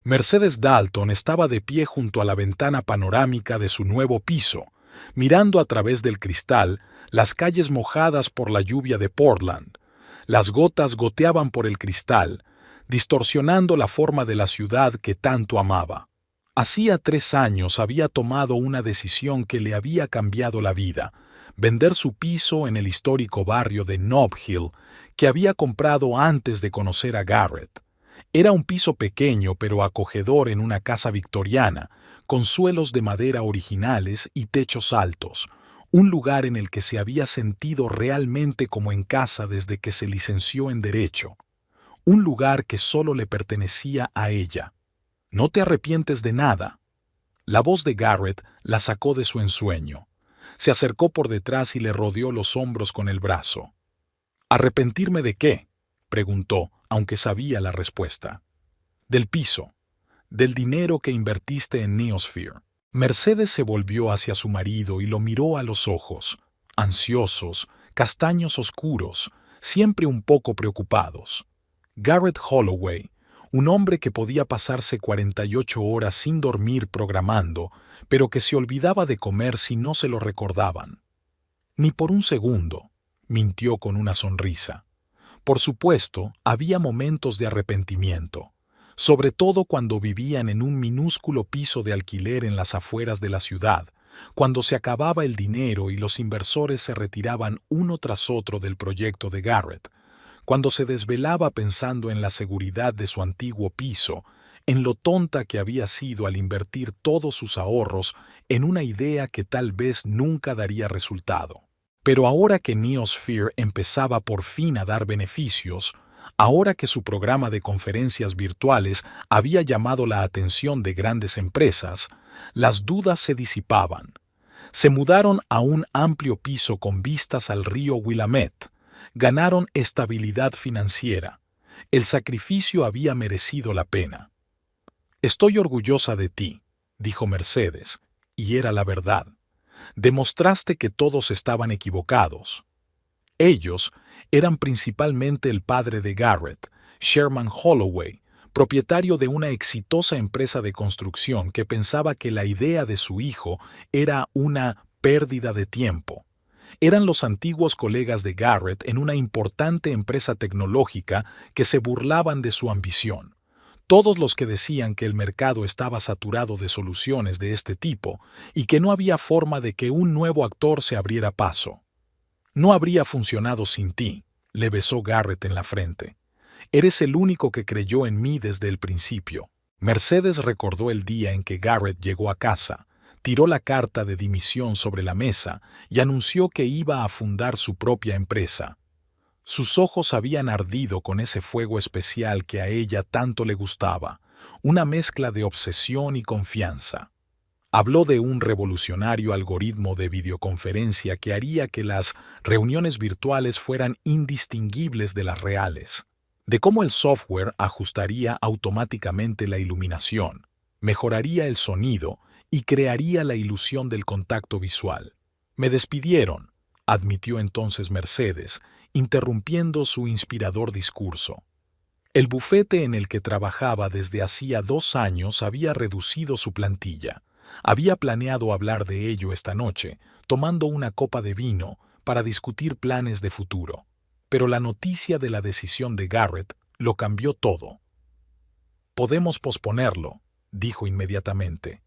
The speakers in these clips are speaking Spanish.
Mercedes Dalton estaba de pie junto a la ventana panorámica de su nuevo piso, mirando a través del cristal las calles mojadas por la lluvia de Portland. Las gotas goteaban por el cristal, distorsionando la forma de la ciudad que tanto amaba. Hacía 3 años había tomado una decisión que le había cambiado la vida: vender su piso en el histórico barrio de Nob Hill que había comprado antes de conocer a Garrett. Era un piso pequeño pero acogedor en una casa victoriana, con suelos de madera originales y techos altos, un lugar en el que se había sentido realmente como en casa desde que se licenció en Derecho, un lugar que solo le pertenecía a ella. «No te arrepientes de nada». La voz de Garrett la sacó de su ensueño. Se acercó por detrás y le rodeó los hombros con el brazo. «¿Arrepentirme de qué?», preguntó, aunque sabía la respuesta. «Del piso, del dinero que invertiste en Neosphere». Mercedes se volvió hacia su marido y lo miró a los ojos, ansiosos, castaños oscuros, siempre un poco preocupados. Garrett Holloway, un hombre que podía pasarse 48 horas sin dormir programando, pero que se olvidaba de comer si no se lo recordaban. «Ni por un segundo», mintió con una sonrisa. Por supuesto, había momentos de arrepentimiento, sobre todo cuando vivían en un minúsculo piso de alquiler en las afueras de la ciudad, cuando se acababa el dinero y los inversores se retiraban uno tras otro del proyecto de Garrett, cuando se desvelaba pensando en la seguridad de su antiguo piso, en lo tonta que había sido al invertir todos sus ahorros en una idea que tal vez nunca daría resultado. Pero ahora que Neosphere empezaba por fin a dar beneficios, ahora que su programa de conferencias virtuales había llamado la atención de grandes empresas, las dudas se disipaban. Se mudaron a un amplio piso con vistas al río Willamette. Ganaron estabilidad financiera. El sacrificio había merecido la pena. «Estoy orgullosa de ti», dijo Mercedes, y era la verdad. Demostraste que todos estaban equivocados. Ellos eran principalmente el padre de Garrett, Sherman Holloway, propietario de una exitosa empresa de construcción que pensaba que la idea de su hijo era una pérdida de tiempo. Eran los antiguos colegas de Garrett en una importante empresa tecnológica que se burlaban de su ambición. Todos los que decían que el mercado estaba saturado de soluciones de este tipo y que no había forma de que un nuevo actor se abriera paso. «No habría funcionado sin ti», le besó Garrett en la frente. «Eres el único que creyó en mí desde el principio». Mercedes recordó el día en que Garrett llegó a casa, tiró la carta de dimisión sobre la mesa y anunció que iba a fundar su propia empresa. Sus ojos habían ardido con ese fuego especial que a ella tanto le gustaba, una mezcla de obsesión y confianza. Habló de un revolucionario algoritmo de videoconferencia que haría que las reuniones virtuales fueran indistinguibles de las reales, de cómo el software ajustaría automáticamente la iluminación, mejoraría el sonido y crearía la ilusión del contacto visual. «Me despidieron», admitió entonces Mercedes, interrumpiendo su inspirador discurso. El bufete en el que trabajaba desde hacía 2 años había reducido su plantilla. Había planeado hablar de ello esta noche, tomando una copa de vino para discutir planes de futuro. Pero la noticia de la decisión de Garrett lo cambió todo. «Podemos posponerlo», dijo inmediatamente.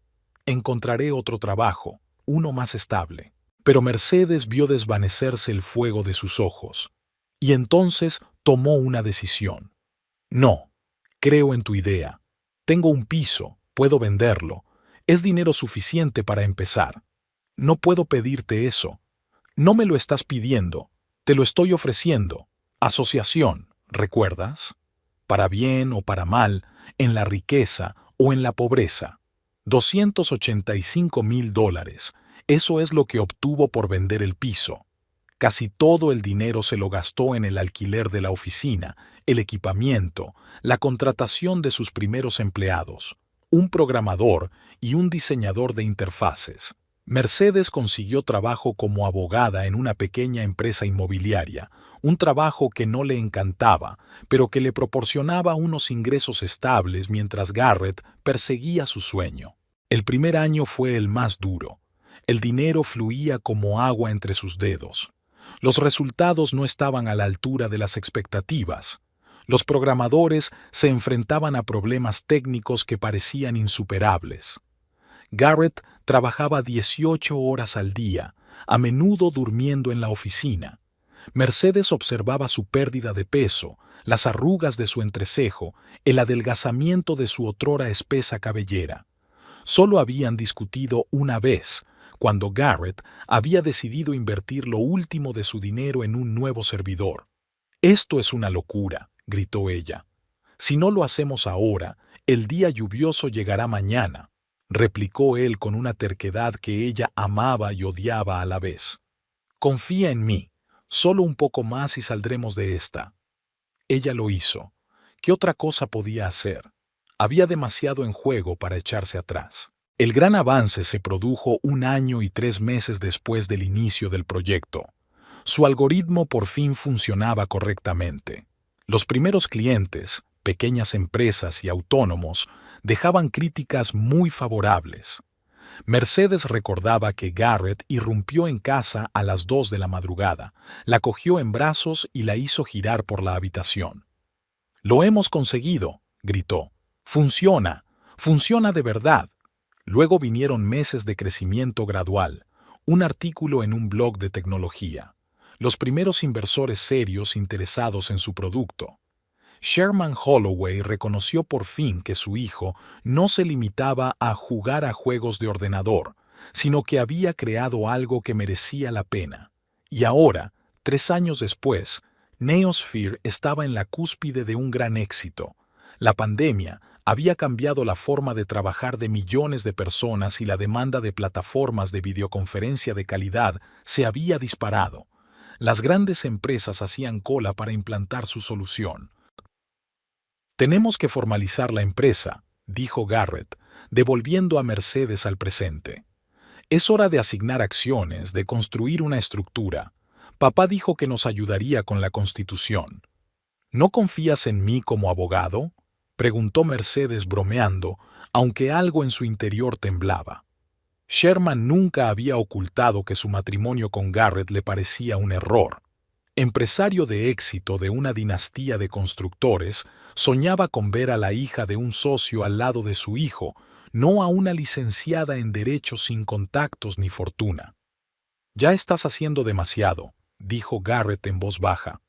«Encontraré otro trabajo, uno más estable». Pero Mercedes vio desvanecerse el fuego de sus ojos. Y entonces tomó una decisión. «No, creo en tu idea. Tengo un piso, puedo venderlo. Es dinero suficiente para empezar. No puedo pedirte eso. No me lo estás pidiendo, te lo estoy ofreciendo. Asociación, ¿recuerdas? Para bien o para mal, en la riqueza o en la pobreza. $285,000. Eso es lo que obtuvo por vender el piso. Casi todo el dinero se lo gastó en el alquiler de la oficina, el equipamiento, la contratación de sus primeros empleados, un programador y un diseñador de interfaces. Mercedes consiguió trabajo como abogada en una pequeña empresa inmobiliaria, un trabajo que no le encantaba, pero que le proporcionaba unos ingresos estables mientras Garrett perseguía su sueño. El primer año fue el más duro. El dinero fluía como agua entre sus dedos. Los resultados no estaban a la altura de las expectativas. Los programadores se enfrentaban a problemas técnicos que parecían insuperables. Garrett trabajaba 18 horas al día, a menudo durmiendo en la oficina. Mercedes observaba su pérdida de peso, las arrugas de su entrecejo, el adelgazamiento de su otrora espesa cabellera. Solo habían discutido una vez, cuando Garrett había decidido invertir lo último de su dinero en un nuevo servidor. «Esto es una locura», gritó ella. «Si no lo hacemos ahora, el día lluvioso llegará mañana», replicó él con una terquedad que ella amaba y odiaba a la vez. «Confía en mí, solo un poco más y saldremos de esta». Ella lo hizo. ¿Qué otra cosa podía hacer? Había demasiado en juego para echarse atrás. El gran avance se produjo 1 año y 3 meses después del inicio del proyecto. Su algoritmo por fin funcionaba correctamente. Los primeros clientes, pequeñas empresas y autónomos, dejaban críticas muy favorables. Mercedes recordaba que Garrett irrumpió en casa a las 2 de la madrugada, la cogió en brazos y la hizo girar por la habitación. «Lo hemos conseguido», gritó. «Funciona, funciona de verdad». Luego vinieron meses de crecimiento gradual, un artículo en un blog de tecnología, los primeros inversores serios interesados en su producto. Sherman Holloway reconoció por fin que su hijo no se limitaba a jugar a juegos de ordenador, sino que había creado algo que merecía la pena. Y ahora, 3 años después, Neosphere estaba en la cúspide de un gran éxito. La pandemia había cambiado la forma de trabajar de millones de personas y la demanda de plataformas de videoconferencia de calidad se había disparado. Las grandes empresas hacían cola para implantar su solución. «Tenemos que formalizar la empresa», dijo Garrett, devolviendo a Mercedes al presente. «Es hora de asignar acciones, de construir una estructura. Papá dijo que nos ayudaría con la constitución». «¿No confías en mí como abogado?», preguntó Mercedes bromeando, aunque algo en su interior temblaba. Sherman nunca había ocultado que su matrimonio con Garrett le parecía un error. Empresario de éxito de una dinastía de constructores, soñaba con ver a la hija de un socio al lado de su hijo, no a una licenciada en Derecho sin contactos ni fortuna. «Ya estás haciendo demasiado», dijo Garrett en voz baja.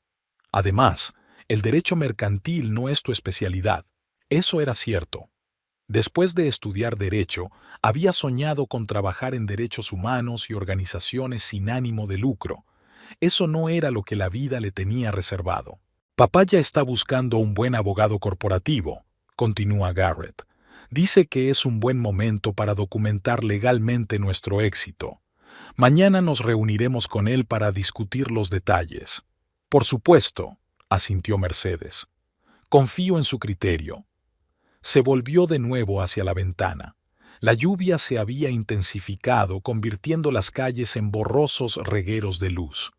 «Además, el derecho mercantil no es tu especialidad». Eso era cierto. Después de estudiar Derecho, había soñado con trabajar en derechos humanos y organizaciones sin ánimo de lucro. Eso no era lo que la vida le tenía reservado. «Papá ya está buscando un buen abogado corporativo», continúa Garrett. «Dice que es un buen momento para documentar legalmente nuestro éxito. Mañana nos reuniremos con él para discutir los detalles». «Por supuesto», asintió Mercedes. «Confío en su criterio». Se volvió de nuevo hacia la ventana. La lluvia se había intensificado, convirtiendo las calles en borrosos regueros de luz.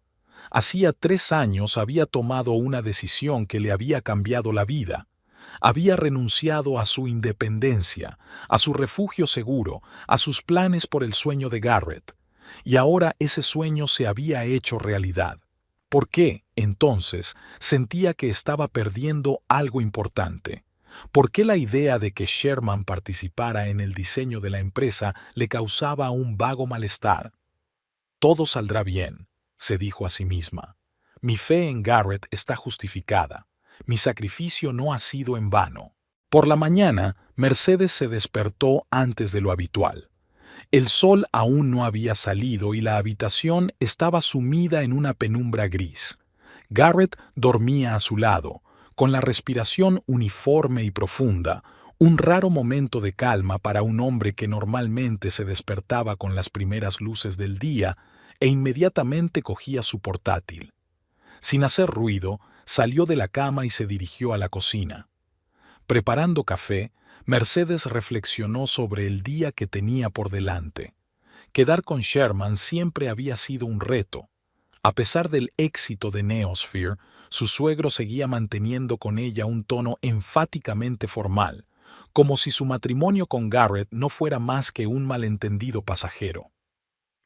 Hacía 3 años había tomado una decisión que le había cambiado la vida. Había renunciado a su independencia, a su refugio seguro, a sus planes por el sueño de Garrett. Y ahora ese sueño se había hecho realidad. ¿Por qué, entonces, sentía que estaba perdiendo algo importante? ¿Por qué la idea de que Sherman participara en el diseño de la empresa le causaba un vago malestar? «Todo saldrá bien», se dijo a sí misma. «Mi fe en Garrett está justificada. Mi sacrificio no ha sido en vano». Por la mañana, Mercedes se despertó antes de lo habitual. El sol aún no había salido y la habitación estaba sumida en una penumbra gris. Garrett dormía a su lado, con la respiración uniforme y profunda, un raro momento de calma para un hombre que normalmente se despertaba con las primeras luces del día e inmediatamente cogía su portátil. Sin hacer ruido, salió de la cama y se dirigió a la cocina. Preparando café, Mercedes reflexionó sobre el día que tenía por delante. Quedar con Sherman siempre había sido un reto. A pesar del éxito de Neosphere, su suegro seguía manteniendo con ella un tono enfáticamente formal, como si su matrimonio con Garrett no fuera más que un malentendido pasajero.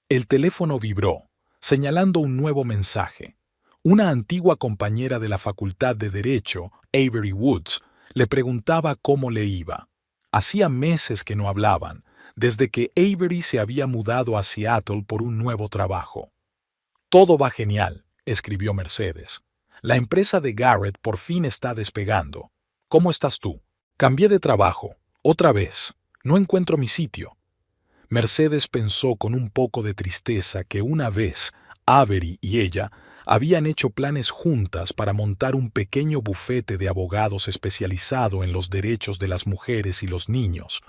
El teléfono vibró, señalando un nuevo mensaje. Una antigua compañera de la Facultad de Derecho, Avery Woods, le preguntaba cómo le iba. Hacía meses que no hablaban, desde que Avery se había mudado a Seattle por un nuevo trabajo. «Todo va genial», escribió Mercedes. «La empresa de Garrett por fin está despegando. ¿Cómo estás tú?» «Cambié de trabajo. Otra vez. No encuentro mi sitio». Mercedes pensó con un poco de tristeza que una vez Avery y ella habían hecho planes juntas para montar un pequeño bufete de abogados especializado en los derechos de las mujeres y los niños.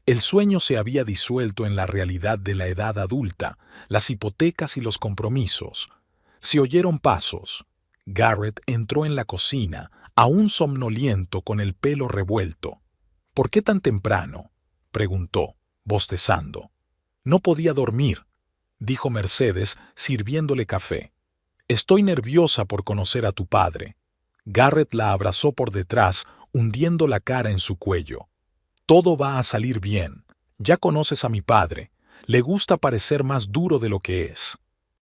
El sueño se había disuelto en la realidad de la edad adulta, las hipotecas y los compromisos. Se oyeron pasos. Garrett entró en la cocina, aún somnoliento con el pelo revuelto. «¿Por qué tan temprano?», preguntó, bostezando. «No podía dormir», dijo Mercedes, sirviéndole café. «Estoy nerviosa por conocer a tu padre». Garrett la abrazó por detrás, hundiendo la cara en su cuello. «Todo va a salir bien. Ya conoces a mi padre. Le gusta parecer más duro de lo que es».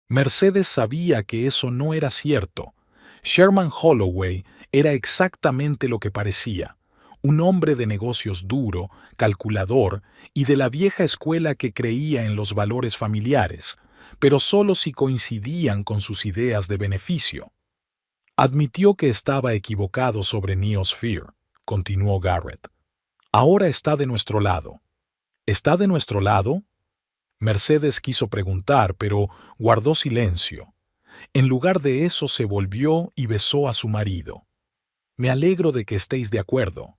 Mercedes sabía que eso no era cierto. Sherman Holloway era exactamente lo que parecía. Un hombre de negocios duro, calculador y de la vieja escuela que creía en los valores familiares, pero solo si coincidían con sus ideas de beneficio. Admitió que estaba equivocado sobre Neosphere, continuó Garrett. Ahora está de nuestro lado. ¿Está de nuestro lado? Mercedes quiso preguntar, pero guardó silencio. En lugar de eso se volvió y besó a su marido. «Me alegro de que estéis de acuerdo».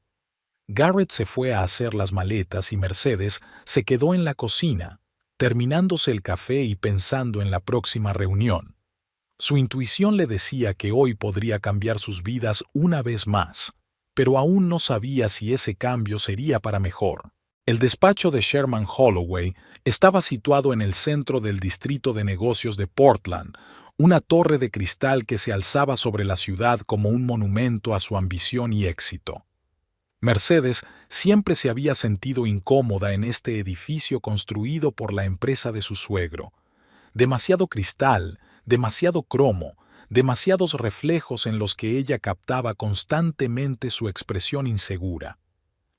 Garrett se fue a hacer las maletas y Mercedes se quedó en la cocina, terminándose el café y pensando en la próxima reunión. Su intuición le decía que hoy podría cambiar sus vidas una vez más, pero aún no sabía si ese cambio sería para mejor. El despacho de Sherman Holloway estaba situado en el centro del distrito de negocios de Portland, una torre de cristal que se alzaba sobre la ciudad como un monumento a su ambición y éxito. Mercedes siempre se había sentido incómoda en este edificio construido por la empresa de su suegro. Demasiado cristal, demasiado cromo, demasiados reflejos en los que ella captaba constantemente su expresión insegura.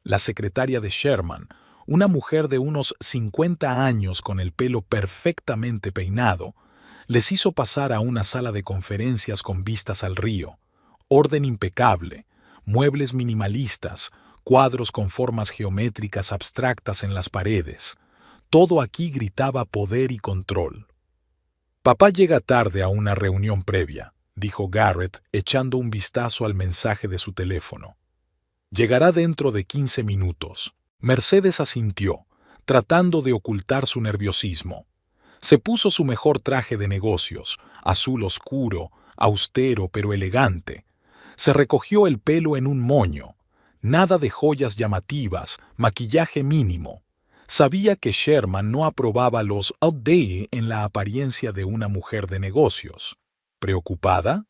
La secretaria de Sherman, una mujer de unos 50 años con el pelo perfectamente peinado, les hizo pasar a una sala de conferencias con vistas al río. Orden impecable, muebles minimalistas, cuadros con formas geométricas abstractas en las paredes. Todo aquí gritaba poder y control. «Papá llega tarde a una reunión previa», dijo Garrett, echando un vistazo al mensaje de su teléfono. «Llegará dentro de 15 minutos». Mercedes asintió, tratando de ocultar su nerviosismo. Se puso su mejor traje de negocios, azul oscuro, austero pero elegante. Se recogió el pelo en un moño. Nada de joyas llamativas, maquillaje mínimo. Sabía que Sherman no aprobaba los outday en la apariencia de una mujer de negocios. ¿Preocupada?,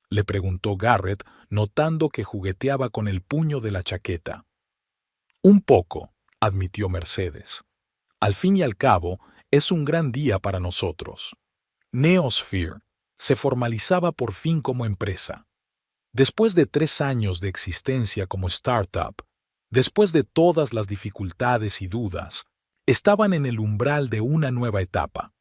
le preguntó Garrett, notando que jugueteaba con el puño de la chaqueta. «Un poco», admitió Mercedes. «Al fin y al cabo, es un gran día para nosotros». Neosphere se formalizaba por fin como empresa. Después de 3 años de existencia como startup, después de todas las dificultades y dudas, estaban en el umbral de una nueva etapa.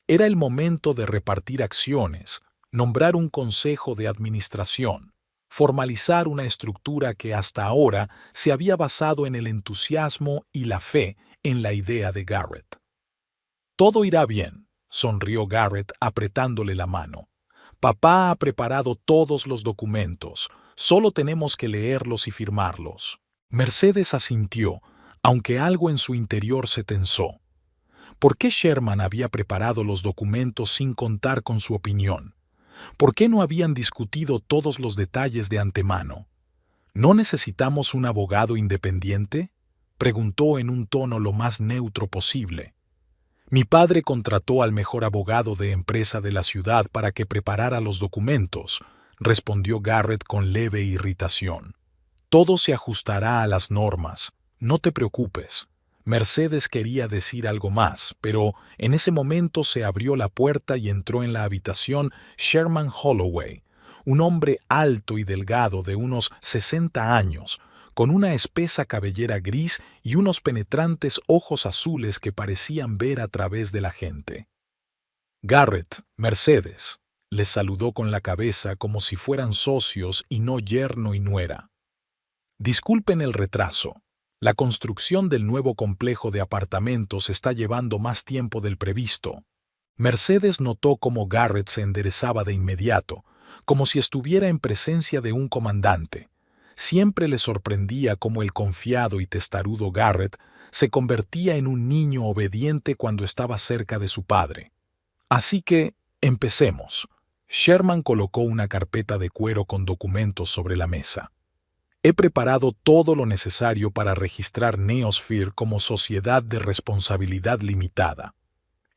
Era el momento de repartir acciones, nombrar un consejo de administración, formalizar una estructura que hasta ahora se había basado en el entusiasmo y la fe en la idea de Garrett. «Todo irá bien», sonrió Garrett apretándole la mano. «Papá ha preparado todos los documentos, solo tenemos que leerlos y firmarlos». Mercedes asintió, aunque algo en su interior se tensó. ¿Por qué Sherman había preparado los documentos sin contar con su opinión? ¿Por qué no habían discutido todos los detalles de antemano? ¿No necesitamos un abogado independiente?, preguntó en un tono lo más neutro posible. Mi padre contrató al mejor abogado de empresa de la ciudad para que preparara los documentos, respondió Garrett con leve irritación. Todo se ajustará a las normas. No te preocupes. Mercedes quería decir algo más, pero en ese momento se abrió la puerta y entró en la habitación Sherman Holloway, un hombre alto y delgado de unos 60 años, con una espesa cabellera gris y unos penetrantes ojos azules que parecían ver a través de la gente. Garrett, Mercedes, les saludó con la cabeza como si fueran socios y no yerno y nuera. Disculpen el retraso. La construcción del nuevo complejo de apartamentos está llevando más tiempo del previsto. Mercedes notó cómo Garrett se enderezaba de inmediato, como si estuviera en presencia de un comandante. Siempre le sorprendía cómo el confiado y testarudo Garrett se convertía en un niño obediente cuando estaba cerca de su padre. Así que, empecemos. Sherman colocó una carpeta de cuero con documentos sobre la mesa. He preparado todo lo necesario para registrar Neosphere como sociedad de responsabilidad limitada.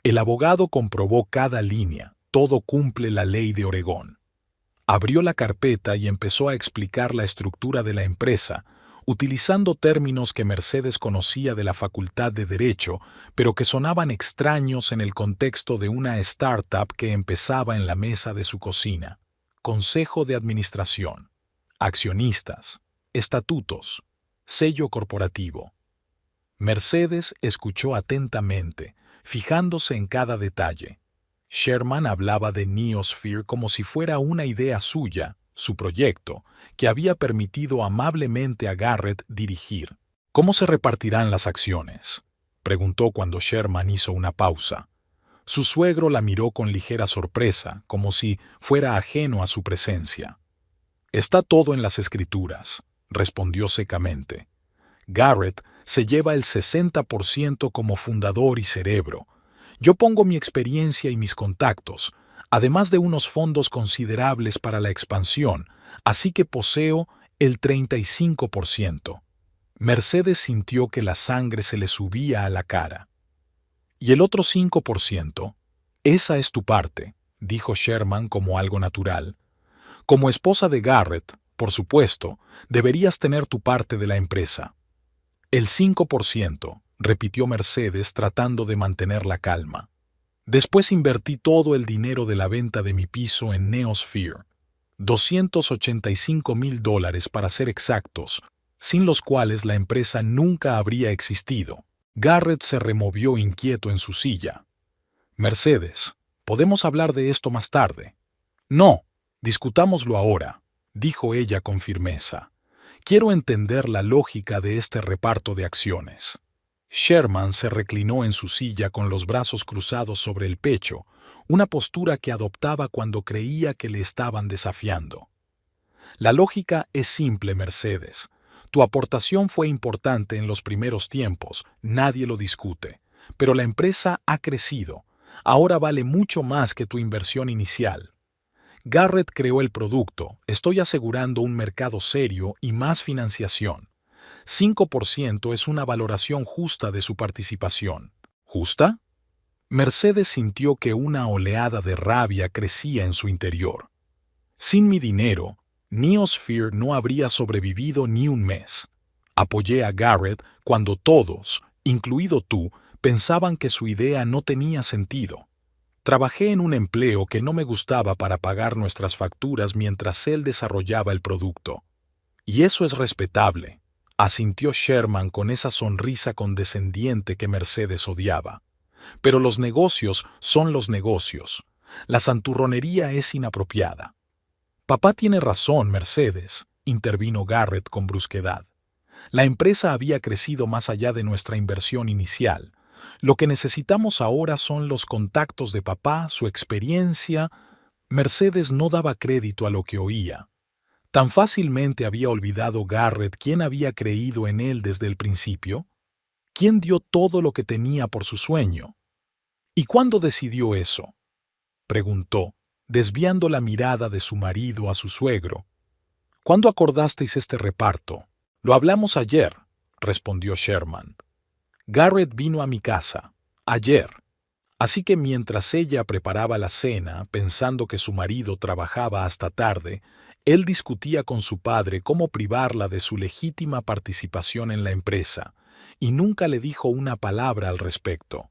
El abogado comprobó cada línea, todo cumple la ley de Oregón. Abrió la carpeta y empezó a explicar la estructura de la empresa, utilizando términos que Mercedes conocía de la Facultad de Derecho, pero que sonaban extraños en el contexto de una startup que empezaba en la mesa de su cocina. Consejo de administración, accionistas, estatutos, sello corporativo. Mercedes escuchó atentamente, fijándose en cada detalle. Sherman hablaba de Neosphere como si fuera una idea suya, su proyecto, que había permitido amablemente a Garrett dirigir. ¿Cómo se repartirán las acciones?, preguntó cuando Sherman hizo una pausa. Su suegro la miró con ligera sorpresa, como si fuera ajeno a su presencia. Está todo en las escrituras, respondió secamente. Garrett se lleva el 60% como fundador y cerebro. Yo pongo mi experiencia y mis contactos, además de unos fondos considerables para la expansión, así que poseo el 35%. Mercedes sintió que la sangre se le subía a la cara. ¿Y el otro 5%? Esa es tu parte, dijo Sherman como algo natural. Como esposa de Garrett, por supuesto, deberías tener tu parte de la empresa. El 5%, repitió Mercedes tratando de mantener la calma. Después invertí todo el dinero de la venta de mi piso en Neosphere. $285,000 para ser exactos, sin los cuales la empresa nunca habría existido. Garrett se removió inquieto en su silla. Mercedes, ¿podemos hablar de esto más tarde? No, discutámoslo ahora, dijo ella con firmeza. Quiero entender la lógica de este reparto de acciones. Sherman se reclinó en su silla con los brazos cruzados sobre el pecho, una postura que adoptaba cuando creía que le estaban desafiando. La lógica es simple, Mercedes. Tu aportación fue importante en los primeros tiempos, nadie lo discute, pero la empresa ha crecido. Ahora vale mucho más que tu inversión inicial. Garrett creó el producto, estoy asegurando un mercado serio y más financiación. 5% es una valoración justa de su participación. ¿Justa? Mercedes sintió que una oleada de rabia crecía en su interior. Sin mi dinero, Neosphere no habría sobrevivido ni un mes. Apoyé a Garrett cuando todos, incluido tú, pensaban que su idea no tenía sentido. Trabajé en un empleo que no me gustaba para pagar nuestras facturas mientras él desarrollaba el producto. Y eso es respetable, asintió Sherman con esa sonrisa condescendiente que Mercedes odiaba. Pero los negocios son los negocios. La santurronería es inapropiada. Papá tiene razón, Mercedes, intervino Garrett con brusquedad. La empresa había crecido más allá de nuestra inversión inicial. Lo que necesitamos ahora son los contactos de papá, su experiencia. Mercedes no daba crédito a lo que oía. ¿Tan fácilmente había olvidado Garrett quién había creído en él desde el principio? ¿Quién dio todo lo que tenía por su sueño? ¿Y cuándo decidió eso?, preguntó, desviando la mirada de su marido a su suegro. ¿Cuándo acordasteis este reparto? Lo hablamos ayer, respondió Sherman. Garrett vino a mi casa, ayer. Así que mientras ella preparaba la cena, pensando que su marido trabajaba hasta tarde, él discutía con su padre cómo privarla de su legítima participación en la empresa, y nunca le dijo una palabra al respecto.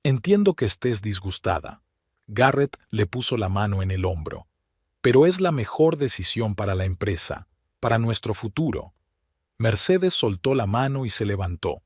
Entiendo que estés disgustada. Garrett le puso la mano en el hombro. Pero es la mejor decisión para la empresa, para nuestro futuro. Mercedes soltó la mano y se levantó.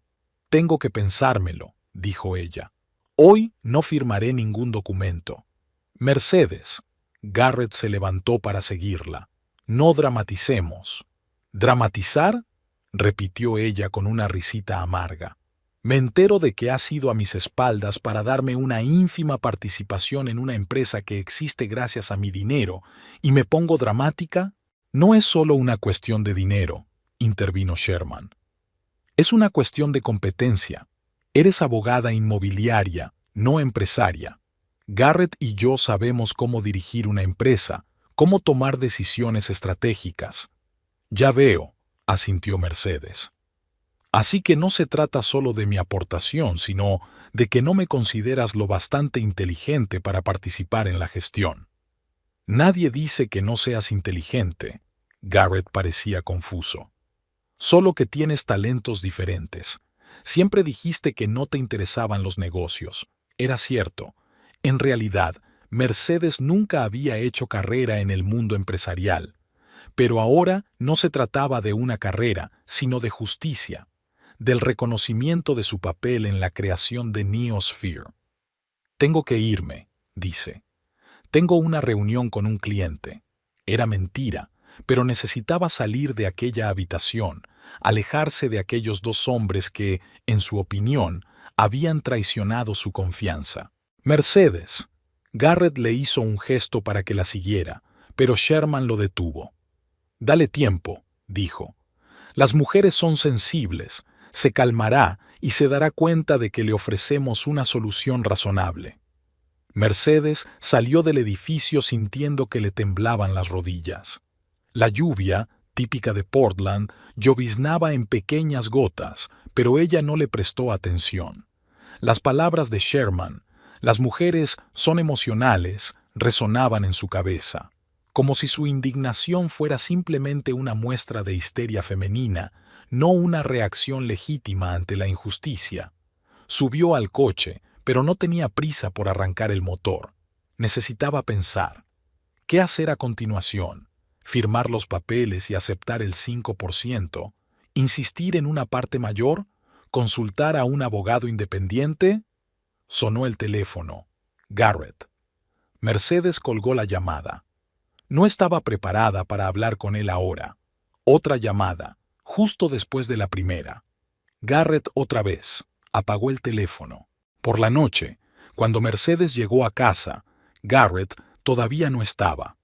Tengo que pensármelo, dijo ella. Hoy no firmaré ningún documento. Mercedes. Garrett se levantó para seguirla. No dramaticemos. ¿Dramatizar? Repitió ella con una risita amarga. Me entero de que has ido a mis espaldas para darme una ínfima participación en una empresa que existe gracias a mi dinero, y me pongo dramática. No es solo una cuestión de dinero, intervino Sherman. Es una cuestión de competencia. Eres abogada inmobiliaria, no empresaria. Garrett y yo sabemos cómo dirigir una empresa, cómo tomar decisiones estratégicas. Ya veo, asintió Mercedes. Así que no se trata solo de mi aportación, sino de que no me consideras lo bastante inteligente para participar en la gestión. Nadie dice que no seas inteligente. Garrett parecía confuso. Solo que tienes talentos diferentes. Siempre dijiste que no te interesaban los negocios. Era cierto. En realidad, Mercedes nunca había hecho carrera en el mundo empresarial. Pero ahora no se trataba de una carrera, sino de justicia, del reconocimiento de su papel en la creación de Neosphere. Tengo que irme, dice. Tengo una reunión con un cliente. Era mentira, pero necesitaba salir de aquella habitación, alejarse de aquellos dos hombres que, en su opinión, habían traicionado su confianza. Mercedes. Garrett le hizo un gesto para que la siguiera, pero Sherman lo detuvo. Dale tiempo, dijo. Las mujeres son sensibles, se calmará y se dará cuenta de que le ofrecemos una solución razonable. Mercedes salió del edificio sintiendo que le temblaban las rodillas. La lluvia, típica de Portland, lloviznaba en pequeñas gotas, pero ella no le prestó atención. Las palabras de Sherman, las mujeres son emocionales, resonaban en su cabeza, como si su indignación fuera simplemente una muestra de histeria femenina, no una reacción legítima ante la injusticia. Subió al coche, pero no tenía prisa por arrancar el motor. Necesitaba pensar. ¿Qué hacer a continuación? ¿Firmar los papeles y aceptar el 5%? ¿Insistir en una parte mayor? ¿Consultar a un abogado independiente? Sonó el teléfono. Garrett. Mercedes colgó la llamada. No estaba preparada para hablar con él ahora. Otra llamada, justo después de la primera. Garrett otra vez. Apagó el teléfono. Por la noche, cuando Mercedes llegó a casa, Garrett todavía no estaba.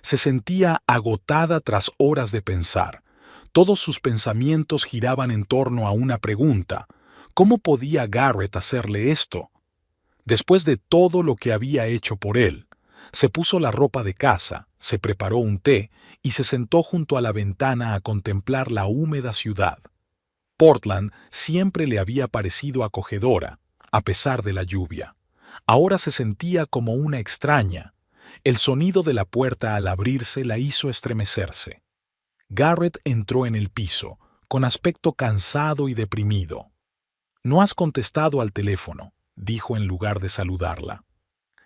Se sentía agotada tras horas de pensar. Todos sus pensamientos giraban en torno a una pregunta. ¿Cómo podía Garrett hacerle esto? Después de todo lo que había hecho por él, se puso la ropa de casa, se preparó un té y se sentó junto a la ventana a contemplar la húmeda ciudad. Portland siempre le había parecido acogedora, a pesar de la lluvia. Ahora se sentía como una extraña. El sonido de la puerta al abrirse la hizo estremecerse. Garrett entró en el piso, con aspecto cansado y deprimido. «No has contestado al teléfono», dijo en lugar de saludarla.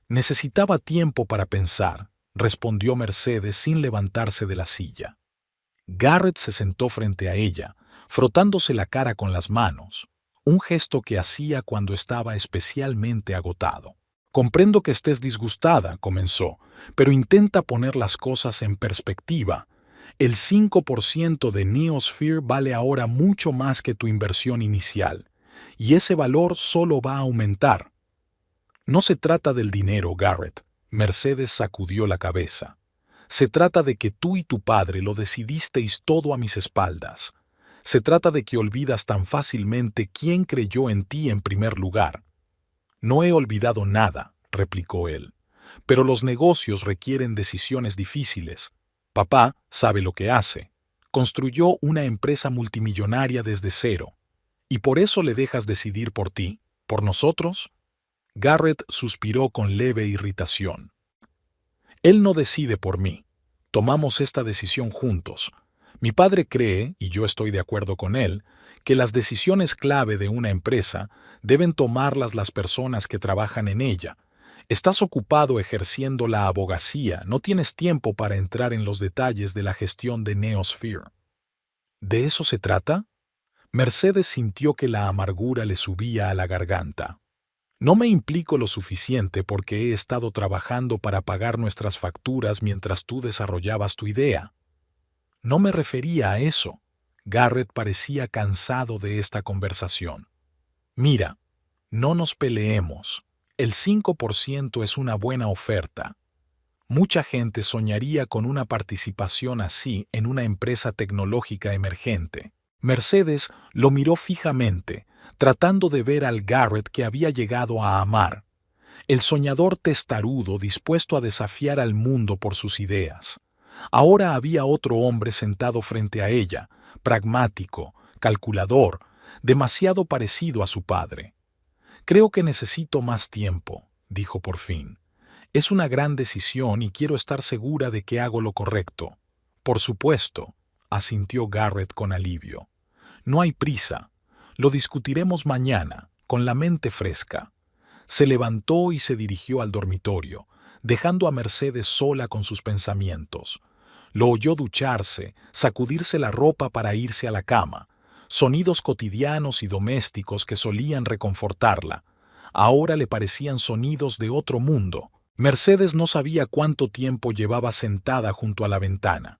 «Necesitaba tiempo para pensar», respondió Mercedes sin levantarse de la silla. Garrett se sentó frente a ella, frotándose la cara con las manos, un gesto que hacía cuando estaba especialmente agotado. «Comprendo que estés disgustada», comenzó, «pero intenta poner las cosas en perspectiva. El 5% de Neosphere vale ahora mucho más que tu inversión inicial, y ese valor solo va a aumentar». «No se trata del dinero, Garrett», Mercedes sacudió la cabeza. «Se trata de que tú y tu padre lo decidisteis todo a mis espaldas. Se trata de que olvidas tan fácilmente quién creyó en ti en primer lugar». «No he olvidado nada», replicó él. «Pero los negocios requieren decisiones difíciles. Papá sabe lo que hace. Construyó una empresa multimillonaria desde cero. ¿Y por eso le dejas decidir por ti? ¿Por nosotros?» Garrett suspiró con leve irritación. Él no decide por mí. Tomamos esta decisión juntos. Mi padre cree, y yo estoy de acuerdo con él, que las decisiones clave de una empresa deben tomarlas las personas que trabajan en ella. Estás ocupado ejerciendo la abogacía, no tienes tiempo para entrar en los detalles de la gestión de Neosphere. ¿De eso se trata? Mercedes sintió que la amargura le subía a la garganta. No me implico lo suficiente porque he estado trabajando para pagar nuestras facturas mientras tú desarrollabas tu idea. No me refería a eso. Garrett parecía cansado de esta conversación. Mira, no nos peleemos. El 5% es una buena oferta. Mucha gente soñaría con una participación así en una empresa tecnológica emergente. Mercedes lo miró fijamente, tratando de ver al Garrett que había llegado a amar, el soñador testarudo dispuesto a desafiar al mundo por sus ideas. Ahora había otro hombre sentado frente a ella, pragmático, calculador, demasiado parecido a su padre. Creo que necesito más tiempo, dijo por fin. Es una gran decisión y quiero estar segura de que hago lo correcto. Por supuesto, asintió Garrett con alivio. No hay prisa. Lo discutiremos mañana, con la mente fresca. Se levantó y se dirigió al dormitorio, dejando a Mercedes sola con sus pensamientos. Lo oyó ducharse, sacudirse la ropa para irse a la cama, sonidos cotidianos y domésticos que solían reconfortarla. Ahora le parecían sonidos de otro mundo. Mercedes no sabía cuánto tiempo llevaba sentada junto a la ventana.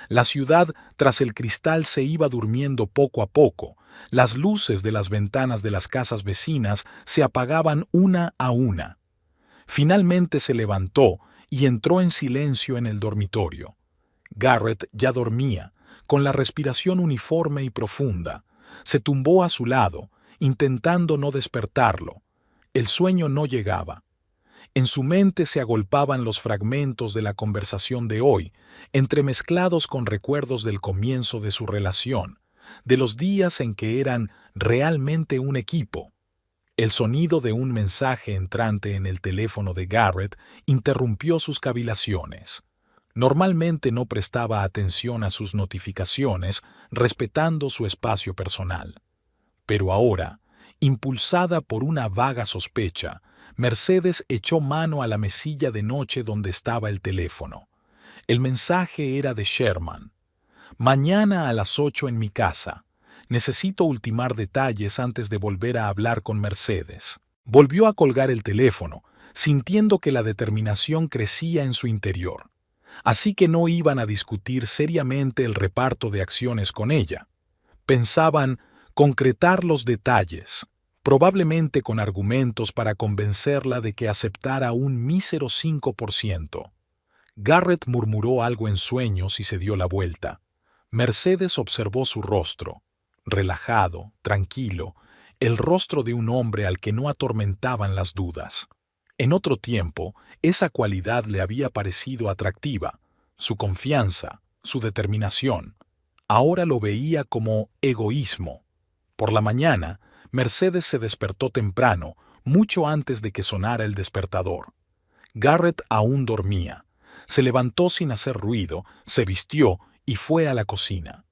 La ciudad tras el cristal se iba durmiendo poco a poco. Las luces de las ventanas de las casas vecinas se apagaban una a una. Finalmente se levantó y entró en silencio en el dormitorio. Garrett ya dormía, con la respiración uniforme y profunda. Se tumbó a su lado, intentando no despertarlo. El sueño no llegaba. En su mente se agolpaban los fragmentos de la conversación de hoy, entremezclados con recuerdos del comienzo de su relación, de los días en que eran realmente un equipo. El sonido de un mensaje entrante en el teléfono de Garrett interrumpió sus cavilaciones. Normalmente no prestaba atención a sus notificaciones, respetando su espacio personal. Pero ahora, impulsada por una vaga sospecha, Mercedes echó mano a la mesilla de noche donde estaba el teléfono. El mensaje era de Sherman. Mañana a las 8 en mi casa. Necesito ultimar detalles antes de volver a hablar con Mercedes. Volvió a colgar el teléfono, sintiendo que la determinación crecía en su interior. Así que no iban a discutir seriamente el reparto de acciones con ella. Pensaban concretar los detalles, probablemente con argumentos para convencerla de que aceptara un mísero 5%. Garrett murmuró algo en sueños y se dio la vuelta. Mercedes observó su rostro, relajado, tranquilo, el rostro de un hombre al que no atormentaban las dudas. En otro tiempo, esa cualidad le había parecido atractiva, su confianza, su determinación. Ahora lo veía como egoísmo. Por la mañana, Mercedes se despertó temprano, mucho antes de que sonara el despertador. Garrett aún dormía. Se levantó sin hacer ruido, se vistió y fue a la cocina.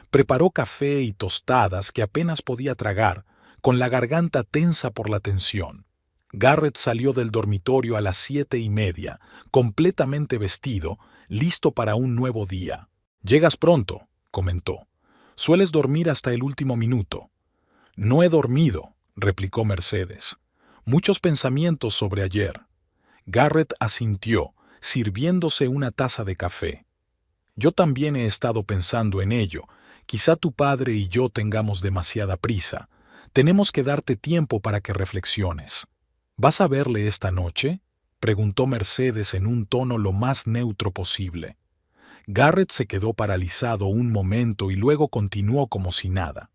Preparó café y tostadas que apenas podía tragar, con la garganta tensa por la tensión. Garrett salió del dormitorio a las 7:30, completamente vestido, listo para un nuevo día. «Llegas pronto», comentó. «Sueles dormir hasta el último minuto». «No he dormido», replicó Mercedes. «Muchos pensamientos sobre ayer». Garrett asintió, sirviéndose una taza de café. «Yo también he estado pensando en ello. Quizá tu padre y yo tengamos demasiada prisa. Tenemos que darte tiempo para que reflexiones». «¿Vas a verle esta noche?», preguntó Mercedes en un tono lo más neutro posible. Garrett se quedó paralizado un momento y luego continuó como si nada.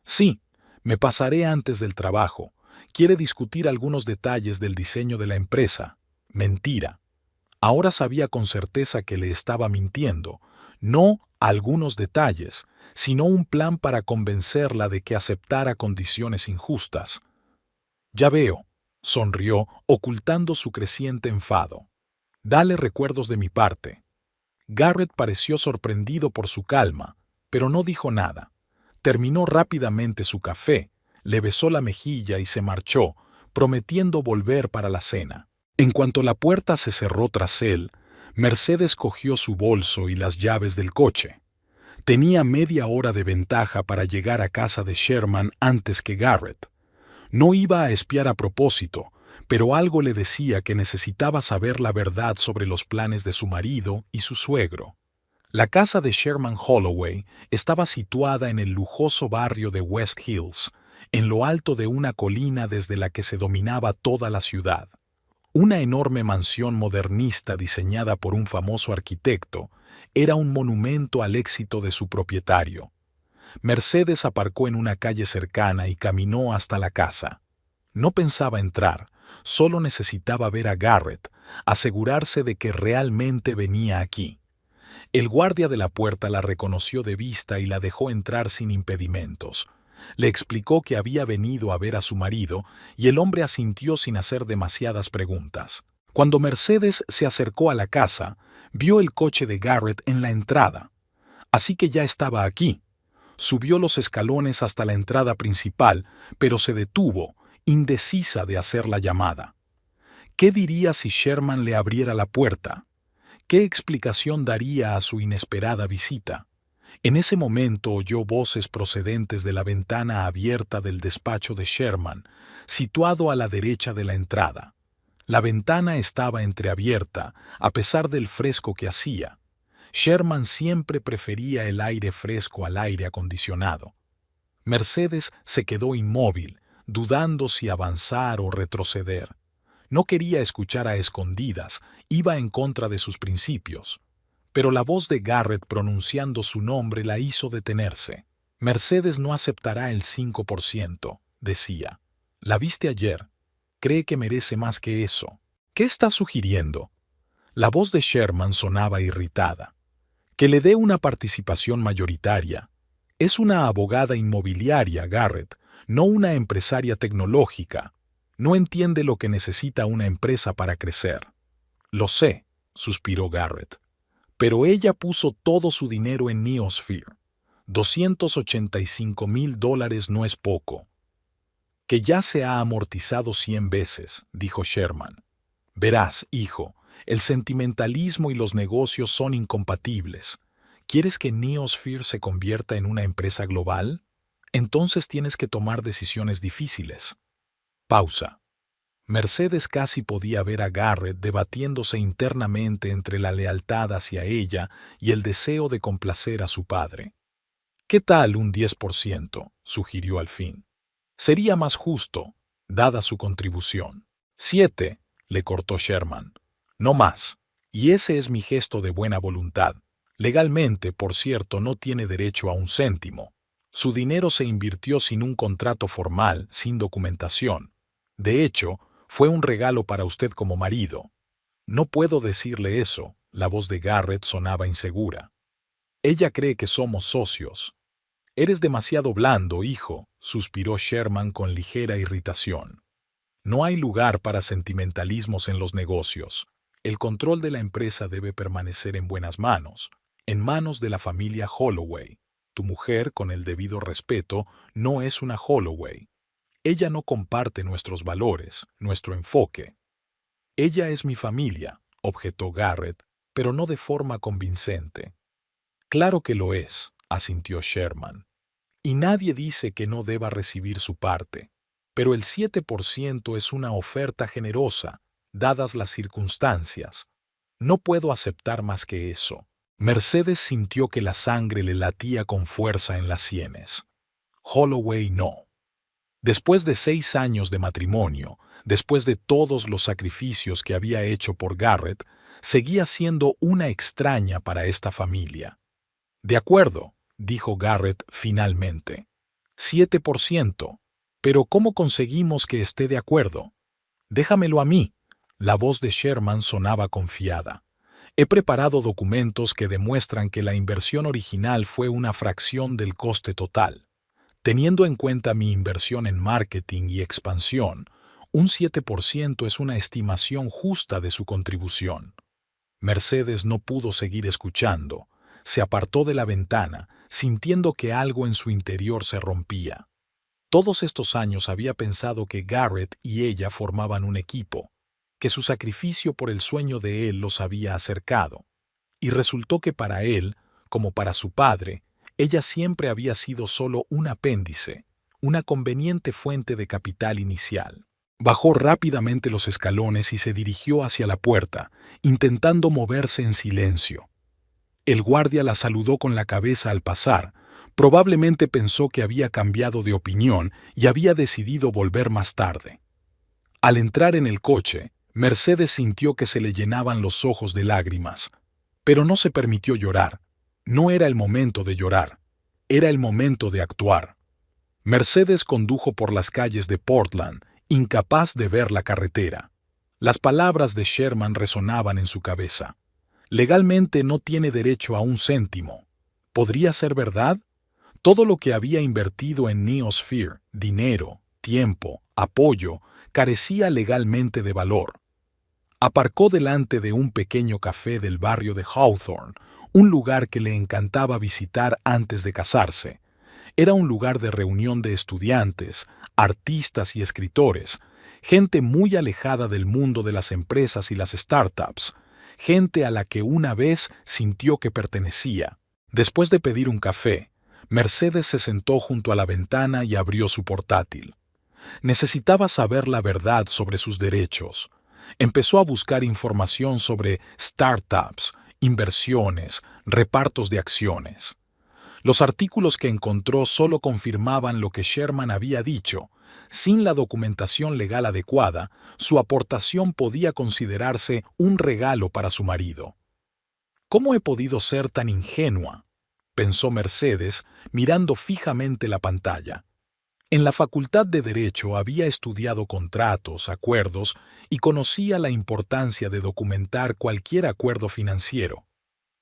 «Sí, me pasaré antes del trabajo. Quiere discutir algunos detalles del diseño de la empresa». Mentira. Ahora sabía con certeza que le estaba mintiendo. No algunos detalles, sino un plan para convencerla de que aceptara condiciones injustas. «Ya veo», sonrió, ocultando su creciente enfado. Dale recuerdos de mi parte. Garrett pareció sorprendido por su calma, pero no dijo nada. Terminó rápidamente su café, le besó la mejilla y se marchó, prometiendo volver para la cena. En cuanto la puerta se cerró tras él, Mercedes cogió su bolso y las llaves del coche. Tenía media hora de ventaja para llegar a casa de Sherman antes que Garrett. No iba a espiar a propósito, pero algo le decía que necesitaba saber la verdad sobre los planes de su marido y su suegro. La casa de Sherman Holloway estaba situada en el lujoso barrio de West Hills, en lo alto de una colina desde la que se dominaba toda la ciudad. Una enorme mansión modernista diseñada por un famoso arquitecto era un monumento al éxito de su propietario. Mercedes aparcó en una calle cercana y caminó hasta la casa. No pensaba entrar, solo necesitaba ver a Garrett, asegurarse de que realmente venía aquí. El guardia de la puerta la reconoció de vista y la dejó entrar sin impedimentos. Le explicó que había venido a ver a su marido y el hombre asintió sin hacer demasiadas preguntas. Cuando Mercedes se acercó a la casa, vio el coche de Garrett en la entrada. Así que ya estaba aquí. Subió los escalones hasta la entrada principal, pero se detuvo, indecisa de hacer la llamada. ¿Qué diría si Sherman le abriera la puerta? ¿Qué explicación daría a su inesperada visita? En ese momento oyó voces procedentes de la ventana abierta del despacho de Sherman, situado a la derecha de la entrada. La ventana estaba entreabierta, a pesar del fresco que hacía. Sherman siempre prefería el aire fresco al aire acondicionado. Mercedes se quedó inmóvil, dudando si avanzar o retroceder. No quería escuchar a escondidas, iba en contra de sus principios. Pero la voz de Garrett pronunciando su nombre la hizo detenerse. Mercedes no aceptará el 5%, decía. La viste ayer. Cree que merece más que eso. ¿Qué está sugiriendo? La voz de Sherman sonaba irritada. Que le dé una participación mayoritaria. Es una abogada inmobiliaria, Garrett, no una empresaria tecnológica. No entiende lo que necesita una empresa para crecer. Lo sé, suspiró Garrett. Pero ella puso todo su dinero en Neosphere. $285,000 no es poco. Que ya se ha amortizado 100 veces, dijo Sherman. Verás, hijo, el sentimentalismo y los negocios son incompatibles. ¿Quieres que Neosphere se convierta en una empresa global? Entonces tienes que tomar decisiones difíciles. Pausa. Mercedes casi podía ver a Garrett debatiéndose internamente entre la lealtad hacia ella y el deseo de complacer a su padre. ¿Qué tal un 10%? Sugirió al fin. Sería más justo, dada su contribución. 7, le cortó Sherman. No más. Y ese es mi gesto de buena voluntad. Legalmente, por cierto, no tiene derecho a un céntimo. Su dinero se invirtió sin un contrato formal, sin documentación. De hecho, fue un regalo para usted como marido. No puedo decirle eso, la voz de Garrett sonaba insegura. Ella cree que somos socios. Eres demasiado blando, hijo, suspiró Sherman con ligera irritación. No hay lugar para sentimentalismos en los negocios. El control de la empresa debe permanecer en buenas manos, en manos de la familia Holloway. Tu mujer, con el debido respeto, no es una Holloway. Ella no comparte nuestros valores, nuestro enfoque. Ella es mi familia, objetó Garrett, pero no de forma convincente. Claro que lo es, asintió Sherman. Y nadie dice que no deba recibir su parte. Pero el 7% es una oferta generosa, dadas las circunstancias. No puedo aceptar más que eso. Mercedes sintió que la sangre le latía con fuerza en las sienes. Holloway no. Después de 6 años de matrimonio, después de todos los sacrificios que había hecho por Garrett, seguía siendo una extraña para esta familia. De acuerdo, dijo Garrett finalmente. 7%. Pero ¿cómo conseguimos que esté de acuerdo? Déjamelo a mí. La voz de Sherman sonaba confiada. He preparado documentos que demuestran que la inversión original fue una fracción del coste total. Teniendo en cuenta mi inversión en marketing y expansión, Un 7% es una estimación justa de su contribución. Mercedes no pudo seguir escuchando. Se apartó de la ventana, sintiendo que algo en su interior se rompía. Todos estos años había pensado que Garrett y ella formaban un equipo, que su sacrificio por el sueño de él los había acercado. Y resultó que para él, como para su padre, ella siempre había sido solo un apéndice, una conveniente fuente de capital inicial. Bajó rápidamente los escalones y se dirigió hacia la puerta, intentando moverse en silencio. El guardia la saludó con la cabeza al pasar. Probablemente pensó que había cambiado de opinión y había decidido volver más tarde. Al entrar en el coche, Mercedes sintió que se le llenaban los ojos de lágrimas. Pero no se permitió llorar. No era el momento de llorar. Era el momento de actuar. Mercedes condujo por las calles de Portland, incapaz de ver la carretera. Las palabras de Sherman resonaban en su cabeza. Legalmente no tiene derecho a un céntimo. ¿Podría ser verdad? Todo lo que había invertido en Neosphere, dinero, tiempo, apoyo, carecía legalmente de valor. Aparcó delante de un pequeño café del barrio de Hawthorne, un lugar que le encantaba visitar antes de casarse. Era un lugar de reunión de estudiantes, artistas y escritores, gente muy alejada del mundo de las empresas y las startups, gente a la que una vez sintió que pertenecía. Después de pedir un café, Mercedes se sentó junto a la ventana y abrió su portátil. Necesitaba saber la verdad sobre sus derechos. Empezó a buscar información sobre startups, inversiones, repartos de acciones. Los artículos que encontró solo confirmaban lo que Sherman había dicho. Sin la documentación legal adecuada, su aportación podía considerarse un regalo para su marido. ¿Cómo he podido ser tan ingenua?, pensó Mercedes, mirando fijamente la pantalla. En la Facultad de Derecho había estudiado contratos, acuerdos y conocía la importancia de documentar cualquier acuerdo financiero.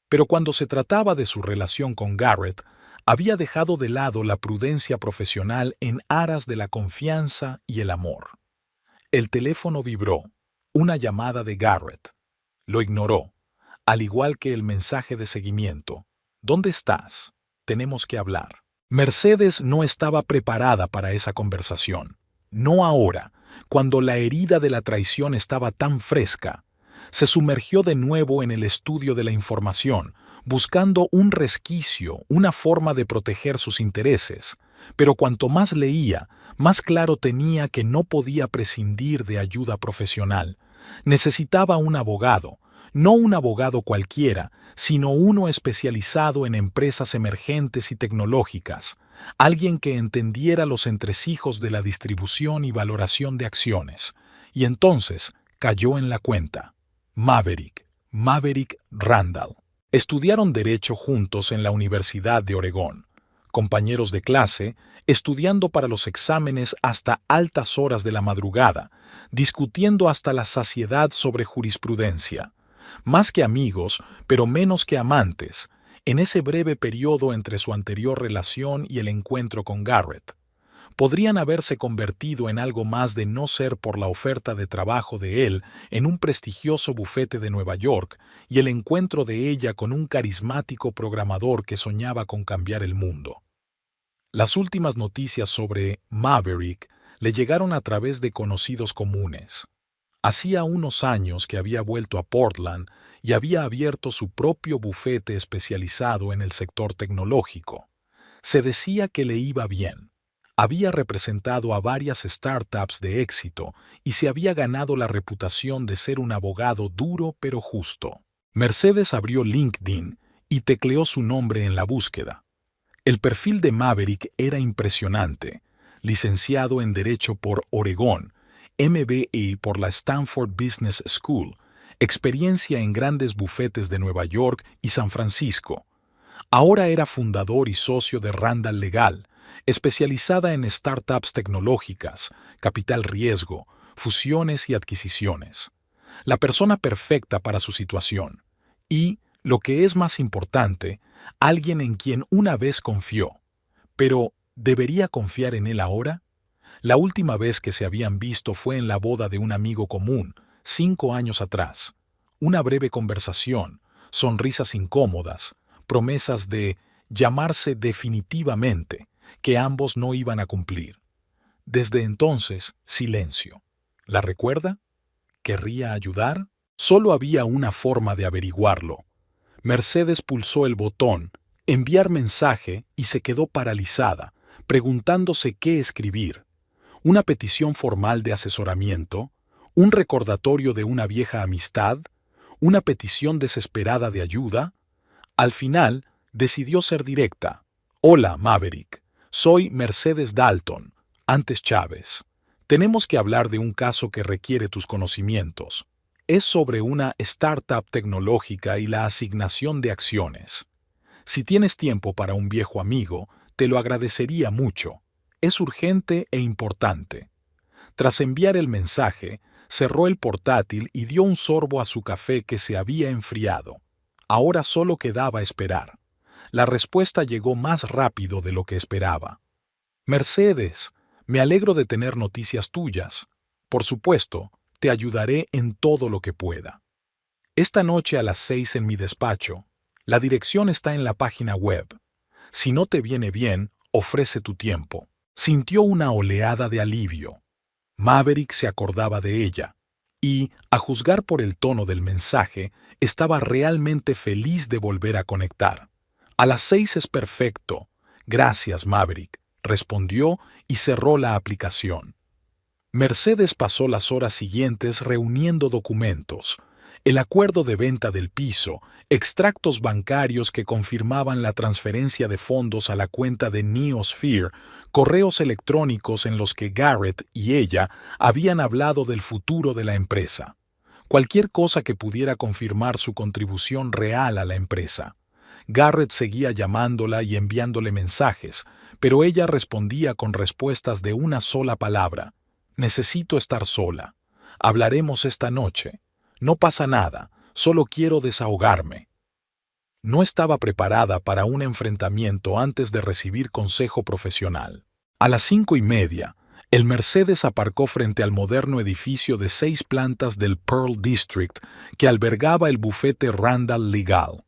Pero cuando se trataba de su relación con Garrett, había dejado de lado la prudencia profesional en aras de la confianza y el amor. El teléfono vibró, una llamada de Garrett. Lo ignoró, al igual que el mensaje de seguimiento. ¿Dónde estás? Tenemos que hablar. Mercedes no estaba preparada para esa conversación. No ahora, cuando la herida de la traición estaba tan fresca. Se sumergió de nuevo en el estudio de la información, buscando un resquicio, una forma de proteger sus intereses. Pero cuanto más leía, más claro tenía que no podía prescindir de ayuda profesional. Necesitaba un abogado, no un abogado cualquiera, sino uno especializado en empresas emergentes y tecnológicas, alguien que entendiera los entresijos de la distribución y valoración de acciones. Y entonces cayó en la cuenta. Maverick Randall. Estudiaron Derecho juntos en la Universidad de Oregón. Compañeros de clase, estudiando para los exámenes hasta altas horas de la madrugada, discutiendo hasta la saciedad sobre jurisprudencia. Más que amigos, pero menos que amantes, en ese breve periodo entre su anterior relación y el encuentro con Garrett. Podrían haberse convertido en algo más de no ser por la oferta de trabajo de él en un prestigioso bufete de Nueva York y el encuentro de ella con un carismático programador que soñaba con cambiar el mundo. Las últimas noticias sobre Maverick le llegaron a través de conocidos comunes. Hacía unos años que había vuelto a Portland y había abierto su propio bufete especializado en el sector tecnológico. Se decía que le iba bien. Había representado a varias startups de éxito y se había ganado la reputación de ser un abogado duro pero justo. Mercedes abrió LinkedIn y tecleó su nombre en la búsqueda. El perfil de Maverick era impresionante. Licenciado en Derecho por Oregón, MBA por la Stanford Business School, experiencia en grandes bufetes de Nueva York y San Francisco. Ahora era fundador y socio de Randall Legal, especializada en startups tecnológicas, capital riesgo, fusiones y adquisiciones. La persona perfecta para su situación. Y, lo que es más importante, alguien en quien una vez confió. Pero, ¿debería confiar en él ahora? La última vez que se habían visto fue en la boda de un amigo común, 5 años atrás. Una breve conversación, sonrisas incómodas, promesas de llamarse definitivamente, que ambos no iban a cumplir. Desde entonces, silencio. ¿La recuerda? ¿Querría ayudar? Solo había una forma de averiguarlo. Mercedes pulsó el botón, enviar mensaje, y se quedó paralizada, preguntándose qué escribir. ¿Una petición formal de asesoramiento? ¿Un recordatorio de una vieja amistad? ¿Una petición desesperada de ayuda? Al final, decidió ser directa. Hola, Maverick. Soy Mercedes Dalton, antes Chávez. Tenemos que hablar de un caso que requiere tus conocimientos. Es sobre una startup tecnológica y la asignación de acciones. Si tienes tiempo para un viejo amigo, te lo agradecería mucho. Es urgente e importante. Tras enviar el mensaje, cerró el portátil y dio un sorbo a su café que se había enfriado. Ahora solo quedaba esperar. La respuesta llegó más rápido de lo que esperaba. Mercedes, me alegro de tener noticias tuyas. Por supuesto, te ayudaré en todo lo que pueda. Esta noche a las 6 en mi despacho. La dirección está en la página web. Si no te viene bien, ofrece tu tiempo. Sintió una oleada de alivio. Maverick se acordaba de ella, y, a juzgar por el tono del mensaje, estaba realmente feliz de volver a conectar. A las 6 es perfecto. Gracias, Maverick, respondió y cerró la aplicación. Mercedes pasó las horas siguientes reuniendo documentos, el acuerdo de venta del piso, extractos bancarios que confirmaban la transferencia de fondos a la cuenta de Neosphere, correos electrónicos en los que Garrett y ella habían hablado del futuro de la empresa. Cualquier cosa que pudiera confirmar su contribución real a la empresa. Garrett seguía llamándola y enviándole mensajes, pero ella respondía con respuestas de una sola palabra. Necesito estar sola. Hablaremos esta noche. No pasa nada, solo quiero desahogarme. No estaba preparada para un enfrentamiento antes de recibir consejo profesional. A las 5:30, el Mercedes aparcó frente al moderno edificio de 6 plantas del Pearl District que albergaba el bufete Randall Legal.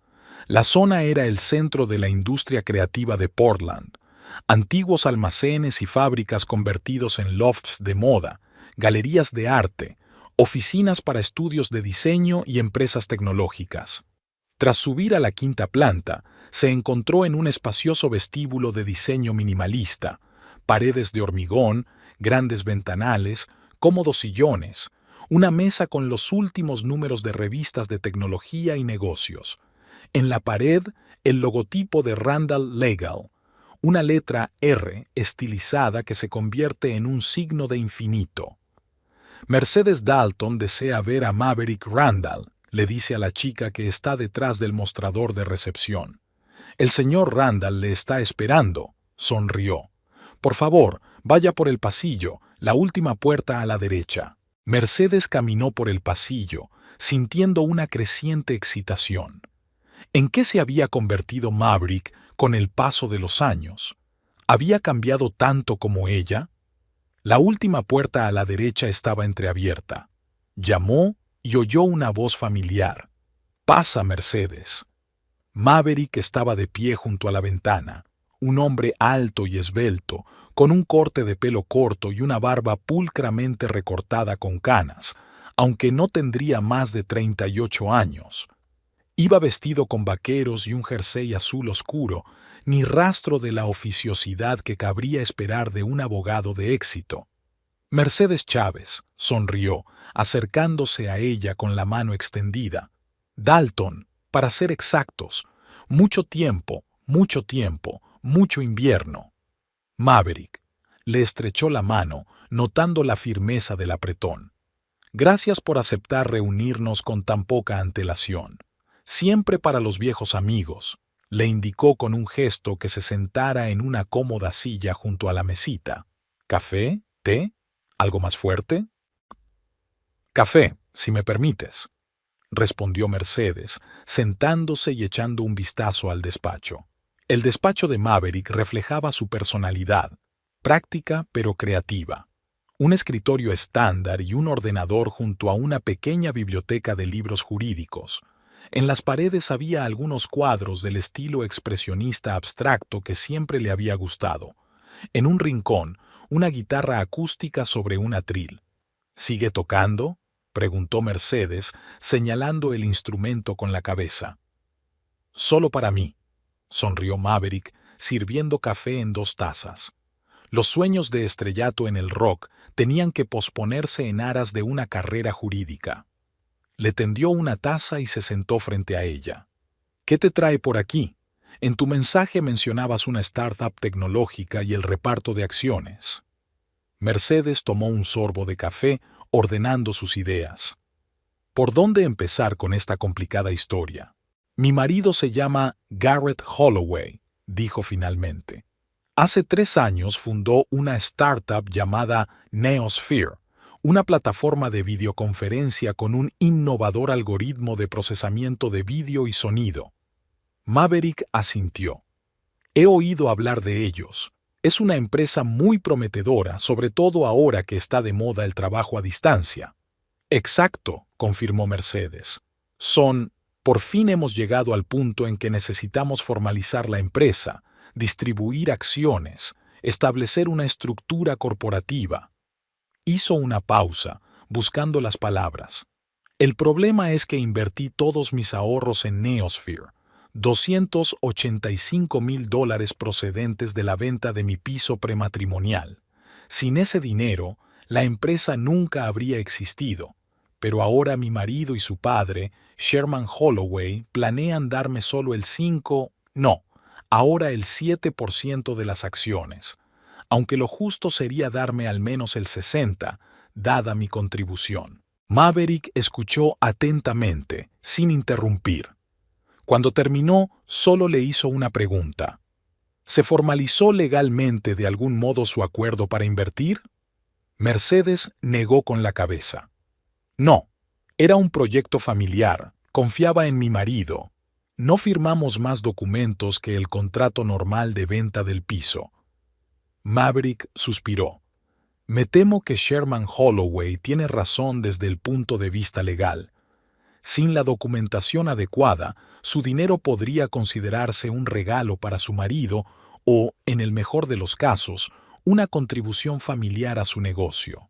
La zona era el centro de la industria creativa de Portland. Antiguos almacenes y fábricas convertidos en lofts de moda, galerías de arte, oficinas para estudios de diseño y empresas tecnológicas. Tras subir a la 5ª planta, se encontró en un espacioso vestíbulo de diseño minimalista, paredes de hormigón, grandes ventanales, cómodos sillones, una mesa con los últimos números de revistas de tecnología y negocios. En la pared, el logotipo de Randall Legal, una letra R estilizada que se convierte en un signo de infinito. Mercedes Dalton desea ver a Maverick Randall, le dice a la chica que está detrás del mostrador de recepción. El señor Randall le está esperando, sonrió. Por favor, vaya por el pasillo, la última puerta a la derecha. Mercedes caminó por el pasillo, sintiendo una creciente excitación. ¿En qué se había convertido Maverick con el paso de los años? ¿Había cambiado tanto como ella? La última puerta a la derecha estaba entreabierta. Llamó y oyó una voz familiar. «Pasa, Mercedes». Maverick estaba de pie junto a la ventana, un hombre alto y esbelto, con un corte de pelo corto y una barba pulcramente recortada con canas, aunque no tendría más de 38 años. Iba vestido con vaqueros y un jersey azul oscuro, ni rastro de la oficiosidad que cabría esperar de un abogado de éxito. Mercedes Chávez sonrió, acercándose a ella con la mano extendida. Dalton, para ser exactos, mucho tiempo, mucho invierno. Maverick le estrechó la mano, notando la firmeza del apretón. Gracias por aceptar reunirnos con tan poca antelación. Siempre para los viejos amigos, le indicó con un gesto que se sentara en una cómoda silla junto a la mesita. ¿Café? ¿Té? ¿Algo más fuerte? Café, si me permites, respondió Mercedes, sentándose y echando un vistazo al despacho. El despacho de Maverick reflejaba su personalidad. práctica pero creativa. Un escritorio estándar y un ordenador junto a una pequeña biblioteca de libros jurídicos. En las paredes había algunos cuadros del estilo expresionista abstracto que siempre le había gustado. En un rincón, una guitarra acústica sobre un atril. ¿Sigue tocando?, preguntó Mercedes, señalando el instrumento con la cabeza. Solo para mí, sonrió Maverick, sirviendo café en 2 tazas. Los sueños de estrellato en el rock tenían que posponerse en aras de una carrera jurídica. Le tendió una taza y se sentó frente a ella. ¿Qué te trae por aquí? En tu mensaje mencionabas una startup tecnológica y el reparto de acciones. Mercedes tomó un sorbo de café, ordenando sus ideas. ¿Por dónde empezar con esta complicada historia? Mi marido se llama Garrett Holloway, dijo finalmente. Hace 3 años fundó una startup llamada Neosphere, una plataforma de videoconferencia con un innovador algoritmo de procesamiento de vídeo y sonido. Maverick asintió. He oído hablar de ellos. Es una empresa muy prometedora, sobre todo ahora que está de moda el trabajo a distancia. Exacto, confirmó Mercedes. Por fin hemos llegado al punto en que necesitamos formalizar la empresa, distribuir acciones, establecer una estructura corporativa. Hizo una pausa, buscando las palabras. El problema es que invertí todos mis ahorros en Neosphere, $285,000 procedentes de la venta de mi piso prematrimonial. Sin ese dinero, la empresa nunca habría existido, pero ahora mi marido y su padre, Sherman Holloway, planean darme solo el 7% de las acciones, aunque lo justo sería darme al menos el 60%, dada mi contribución. Maverick escuchó atentamente, sin interrumpir. Cuando terminó, solo le hizo una pregunta. ¿Se formalizó legalmente de algún modo su acuerdo para invertir? Mercedes negó con la cabeza. No, era un proyecto familiar, confiaba en mi marido. No firmamos más documentos que el contrato normal de venta del piso. Maverick suspiró. Me temo que Sherman Holloway tiene razón desde el punto de vista legal. Sin la documentación adecuada, su dinero podría considerarse un regalo para su marido o, en el mejor de los casos, una contribución familiar a su negocio.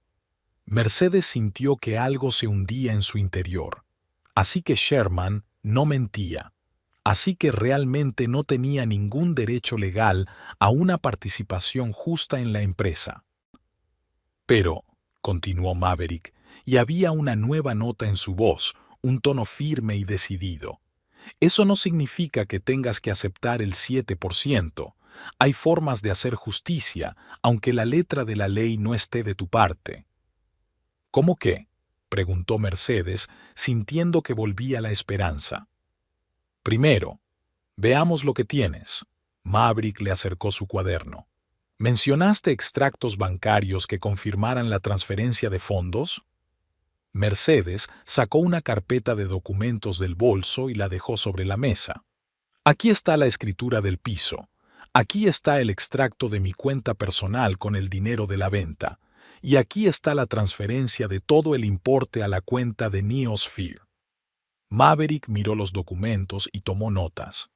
Mercedes sintió que algo se hundía en su interior. Así que Sherman no mentía. Así que realmente no tenía ningún derecho legal a una participación justa en la empresa. Pero, continuó Maverick, y había una nueva nota en su voz, un tono firme y decidido. Eso no significa que tengas que aceptar el 7%. Hay formas de hacer justicia, aunque la letra de la ley no esté de tu parte. ¿Cómo qué?, preguntó Mercedes, sintiendo que volvía la esperanza. Primero, veamos lo que tienes. Maverick le acercó su cuaderno. ¿Mencionaste extractos bancarios que confirmaran la transferencia de fondos? Mercedes sacó una carpeta de documentos del bolso y la dejó sobre la mesa. Aquí está la escritura del piso. Aquí está el extracto de mi cuenta personal con el dinero de la venta. Y aquí está la transferencia de todo el importe a la cuenta de Neosphere. Maverick miró los documentos y tomó notas.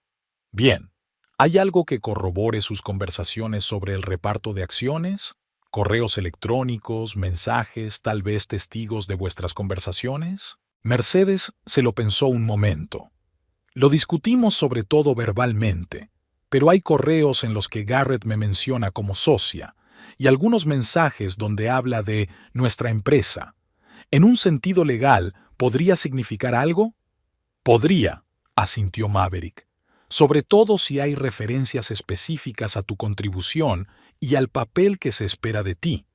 Bien, ¿hay algo que corrobore sus conversaciones sobre el reparto de acciones? ¿Correos electrónicos, mensajes, tal vez testigos de vuestras conversaciones? Mercedes se lo pensó un momento. Lo discutimos sobre todo verbalmente, pero hay correos en los que Garrett me menciona como socia y algunos mensajes donde habla de nuestra empresa. ¿En un sentido legal podría significar algo? Podría, asintió Maverick. Sobre todo si hay referencias específicas a tu contribución y al papel que se espera de ti.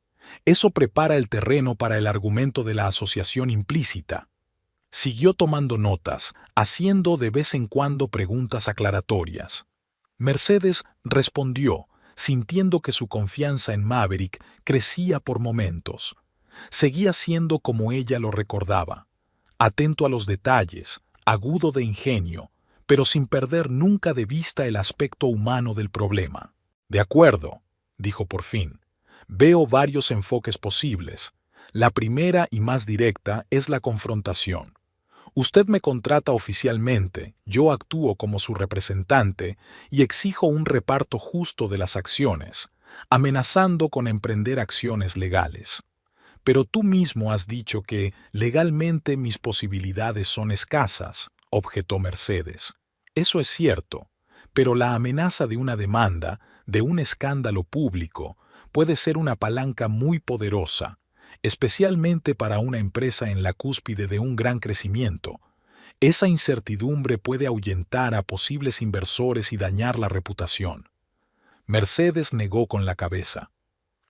Eso prepara el terreno para el argumento de la asociación implícita. Siguió tomando notas, haciendo de vez en cuando preguntas aclaratorias. Mercedes respondió, sintiendo que su confianza en Maverick crecía por momentos. Seguía siendo como ella lo recordaba, atento a los detalles, agudo de ingenio, pero sin perder nunca de vista el aspecto humano del problema. De acuerdo, dijo por fin. Veo varios enfoques posibles. La primera y más directa es la confrontación. Usted me contrata oficialmente, yo actúo como su representante y exijo un reparto justo de las acciones, amenazando con emprender acciones legales. Pero tú mismo has dicho que legalmente mis posibilidades son escasas, objetó Mercedes. Eso es cierto, pero la amenaza de una demanda, de un escándalo público, puede ser una palanca muy poderosa, especialmente para una empresa en la cúspide de un gran crecimiento. Esa incertidumbre puede ahuyentar a posibles inversores y dañar la reputación. Mercedes negó con la cabeza.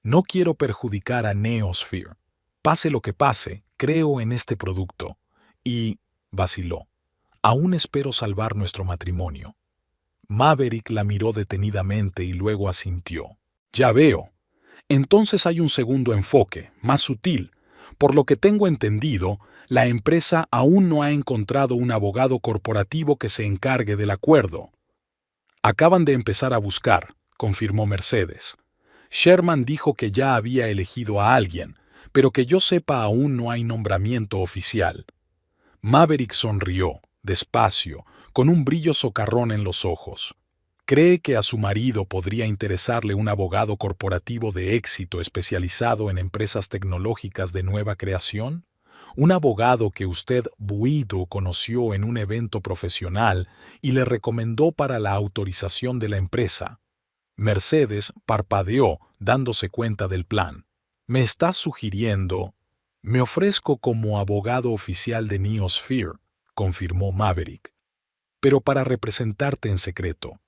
No quiero perjudicar a Neosphere. Pase lo que pase, creo en este producto. Y, vaciló, aún espero salvar nuestro matrimonio. Maverick la miró detenidamente y luego asintió. Ya veo. Entonces hay un segundo enfoque, más sutil. Por lo que tengo entendido, la empresa aún no ha encontrado un abogado corporativo que se encargue del acuerdo. Acaban de empezar a buscar, confirmó Mercedes. Sherman dijo que ya había elegido a alguien, pero que yo sepa aún no hay nombramiento oficial. Maverick sonrió, despacio, con un brillo socarrón en los ojos. ¿Cree que a su marido podría interesarle un abogado corporativo de éxito especializado en empresas tecnológicas de nueva creación? Un abogado que usted, Buido, conoció en un evento profesional y le recomendó para la autorización de la empresa. Mercedes parpadeó, dándose cuenta del plan. ¿Me estás sugiriendo? Me ofrezco como abogado oficial de Neosphere, confirmó Maverick. Pero para representarte en secreto.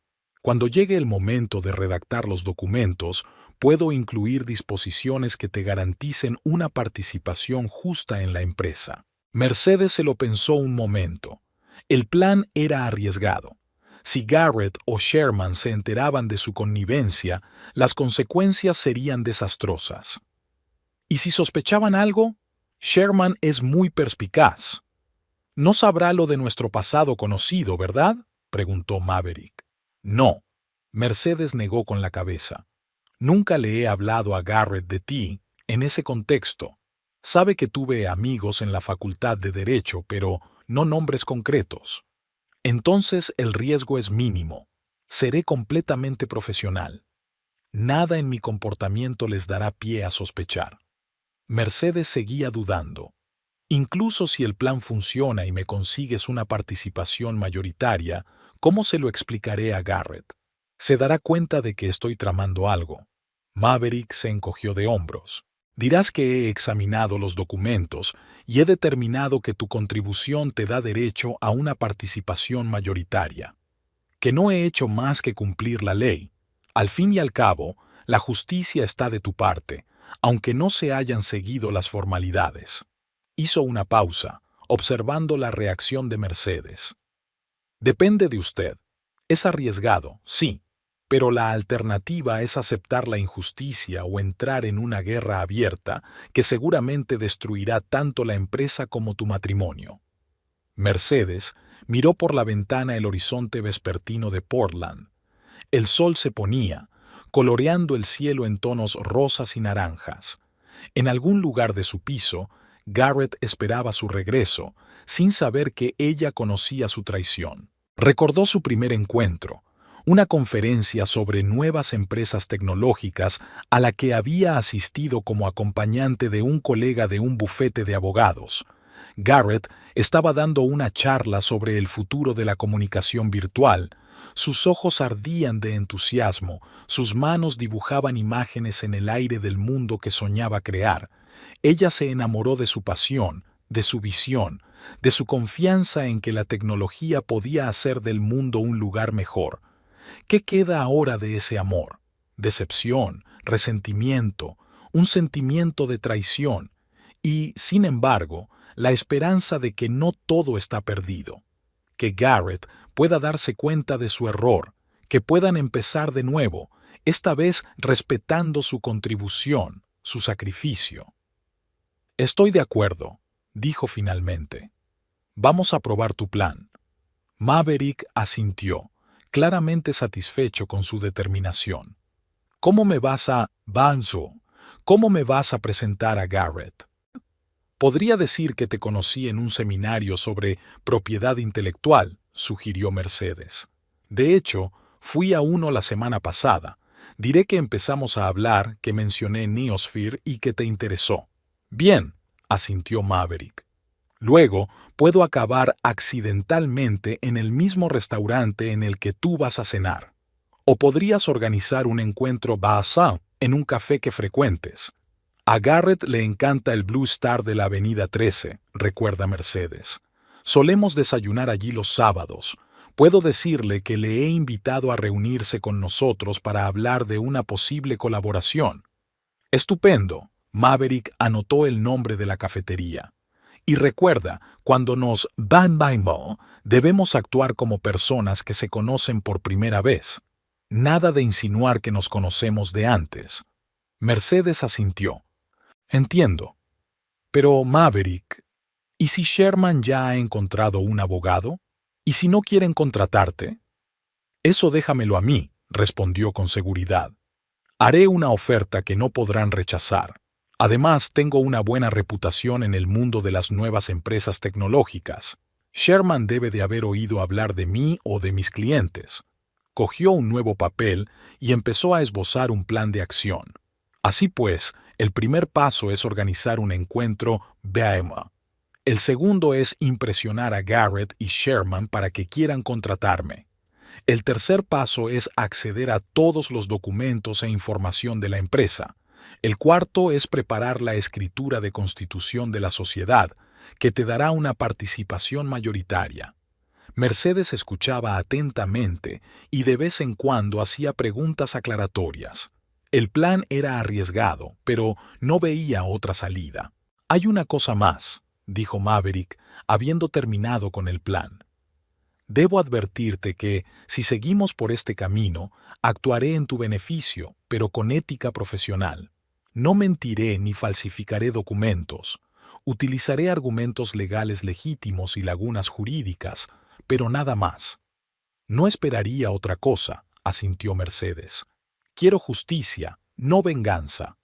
Cuando llegue el momento de redactar los documentos, puedo incluir disposiciones que te garanticen una participación justa en la empresa. Mercedes se lo pensó un momento. El plan era arriesgado. Si Garrett o Sherman se enteraban de su connivencia, las consecuencias serían desastrosas. ¿Y si sospechaban algo? Sherman es muy perspicaz. No sabrá lo de nuestro pasado conocido, ¿verdad?, preguntó Maverick. No. Mercedes negó con la cabeza. Nunca le he hablado a Garrett de ti en ese contexto. Sabe que tuve amigos en la Facultad de Derecho, pero no nombres concretos. Entonces el riesgo es mínimo. Seré completamente profesional. Nada en mi comportamiento les dará pie a sospechar. Mercedes seguía dudando. Incluso si el plan funciona y me consigues una participación mayoritaria, ¿cómo se lo explicaré a Garrett? Se dará cuenta de que estoy tramando algo. Maverick se encogió de hombros. Dirás que he examinado los documentos y he determinado que tu contribución te da derecho a una participación mayoritaria. Que no he hecho más que cumplir la ley. Al fin y al cabo, la justicia está de tu parte, aunque no se hayan seguido las formalidades. Hizo una pausa, observando la reacción de Mercedes. Depende de usted. Es arriesgado, sí, pero la alternativa es aceptar la injusticia o entrar en una guerra abierta que seguramente destruirá tanto la empresa como tu matrimonio. Mercedes miró por la ventana el horizonte vespertino de Portland. El sol se ponía, coloreando el cielo en tonos rosas y naranjas. En algún lugar de su piso, Garrett esperaba su regreso, sin saber que ella conocía su traición. Recordó su primer encuentro, una conferencia sobre nuevas empresas tecnológicas a la que había asistido como acompañante de un colega de un bufete de abogados. Garrett estaba dando una charla sobre el futuro de la comunicación virtual. Sus ojos ardían de entusiasmo, sus manos dibujaban imágenes en el aire del mundo que soñaba crear. Ella se enamoró de su pasión, de su visión, de su confianza en que la tecnología podía hacer del mundo un lugar mejor. ¿Qué queda ahora de ese amor? Decepción, resentimiento, un sentimiento de traición y, sin embargo, la esperanza de que no todo está perdido, que Garrett pueda darse cuenta de su error, que puedan empezar de nuevo, esta vez respetando su contribución, su sacrificio. Estoy de acuerdo, dijo finalmente. Vamos a probar tu plan. Maverick asintió, claramente satisfecho con su determinación. ¿Cómo me vas a...? Banzo, ¿Cómo me vas a presentar a Garrett? Podría decir que te conocí en un seminario sobre propiedad intelectual, sugirió Mercedes. De hecho, fui a uno la semana pasada. Diré que empezamos a hablar, que mencioné Neosphere y que te interesó. Bien, asintió Maverick. Luego, puedo acabar accidentalmente en el mismo restaurante en el que tú vas a cenar. O podrías organizar un encuentro basado en un café que frecuentes. A Garrett le encanta el Blue Star de la Avenida 13, recuerda Mercedes. Solemos desayunar allí los sábados. Puedo decirle que le he invitado a reunirse con nosotros para hablar de una posible colaboración. Estupendo. Maverick anotó el nombre de la cafetería. Y recuerda, cuando nos bambamos, debemos actuar como personas que se conocen por primera vez. Nada de insinuar que nos conocemos de antes. Mercedes asintió. Entiendo. Pero, Maverick, ¿y si Sherman ya ha encontrado un abogado? ¿Y si no quieren contratarte? Eso déjamelo a mí, respondió con seguridad. Haré una oferta que no podrán rechazar. Además, tengo una buena reputación en el mundo de las nuevas empresas tecnológicas. Sherman debe de haber oído hablar de mí o de mis clientes. Cogió un nuevo papel y empezó a esbozar un plan de acción. Así pues, el primer paso es organizar un encuentro BAMA. El segundo es impresionar a Garrett y Sherman para que quieran contratarme. El tercer paso es acceder a todos los documentos e información de la empresa. El cuarto es preparar la escritura de constitución de la sociedad, que te dará una participación mayoritaria. Mercedes escuchaba atentamente y de vez en cuando hacía preguntas aclaratorias. El plan era arriesgado, pero no veía otra salida. Hay una cosa más, dijo Maverick, habiendo terminado con el plan. Debo advertirte que, si seguimos por este camino, actuaré en tu beneficio, pero con ética profesional. No mentiré ni falsificaré documentos. Utilizaré argumentos legales legítimos y lagunas jurídicas, pero nada más. No esperaría otra cosa, asintió Mercedes. Quiero justicia, no venganza.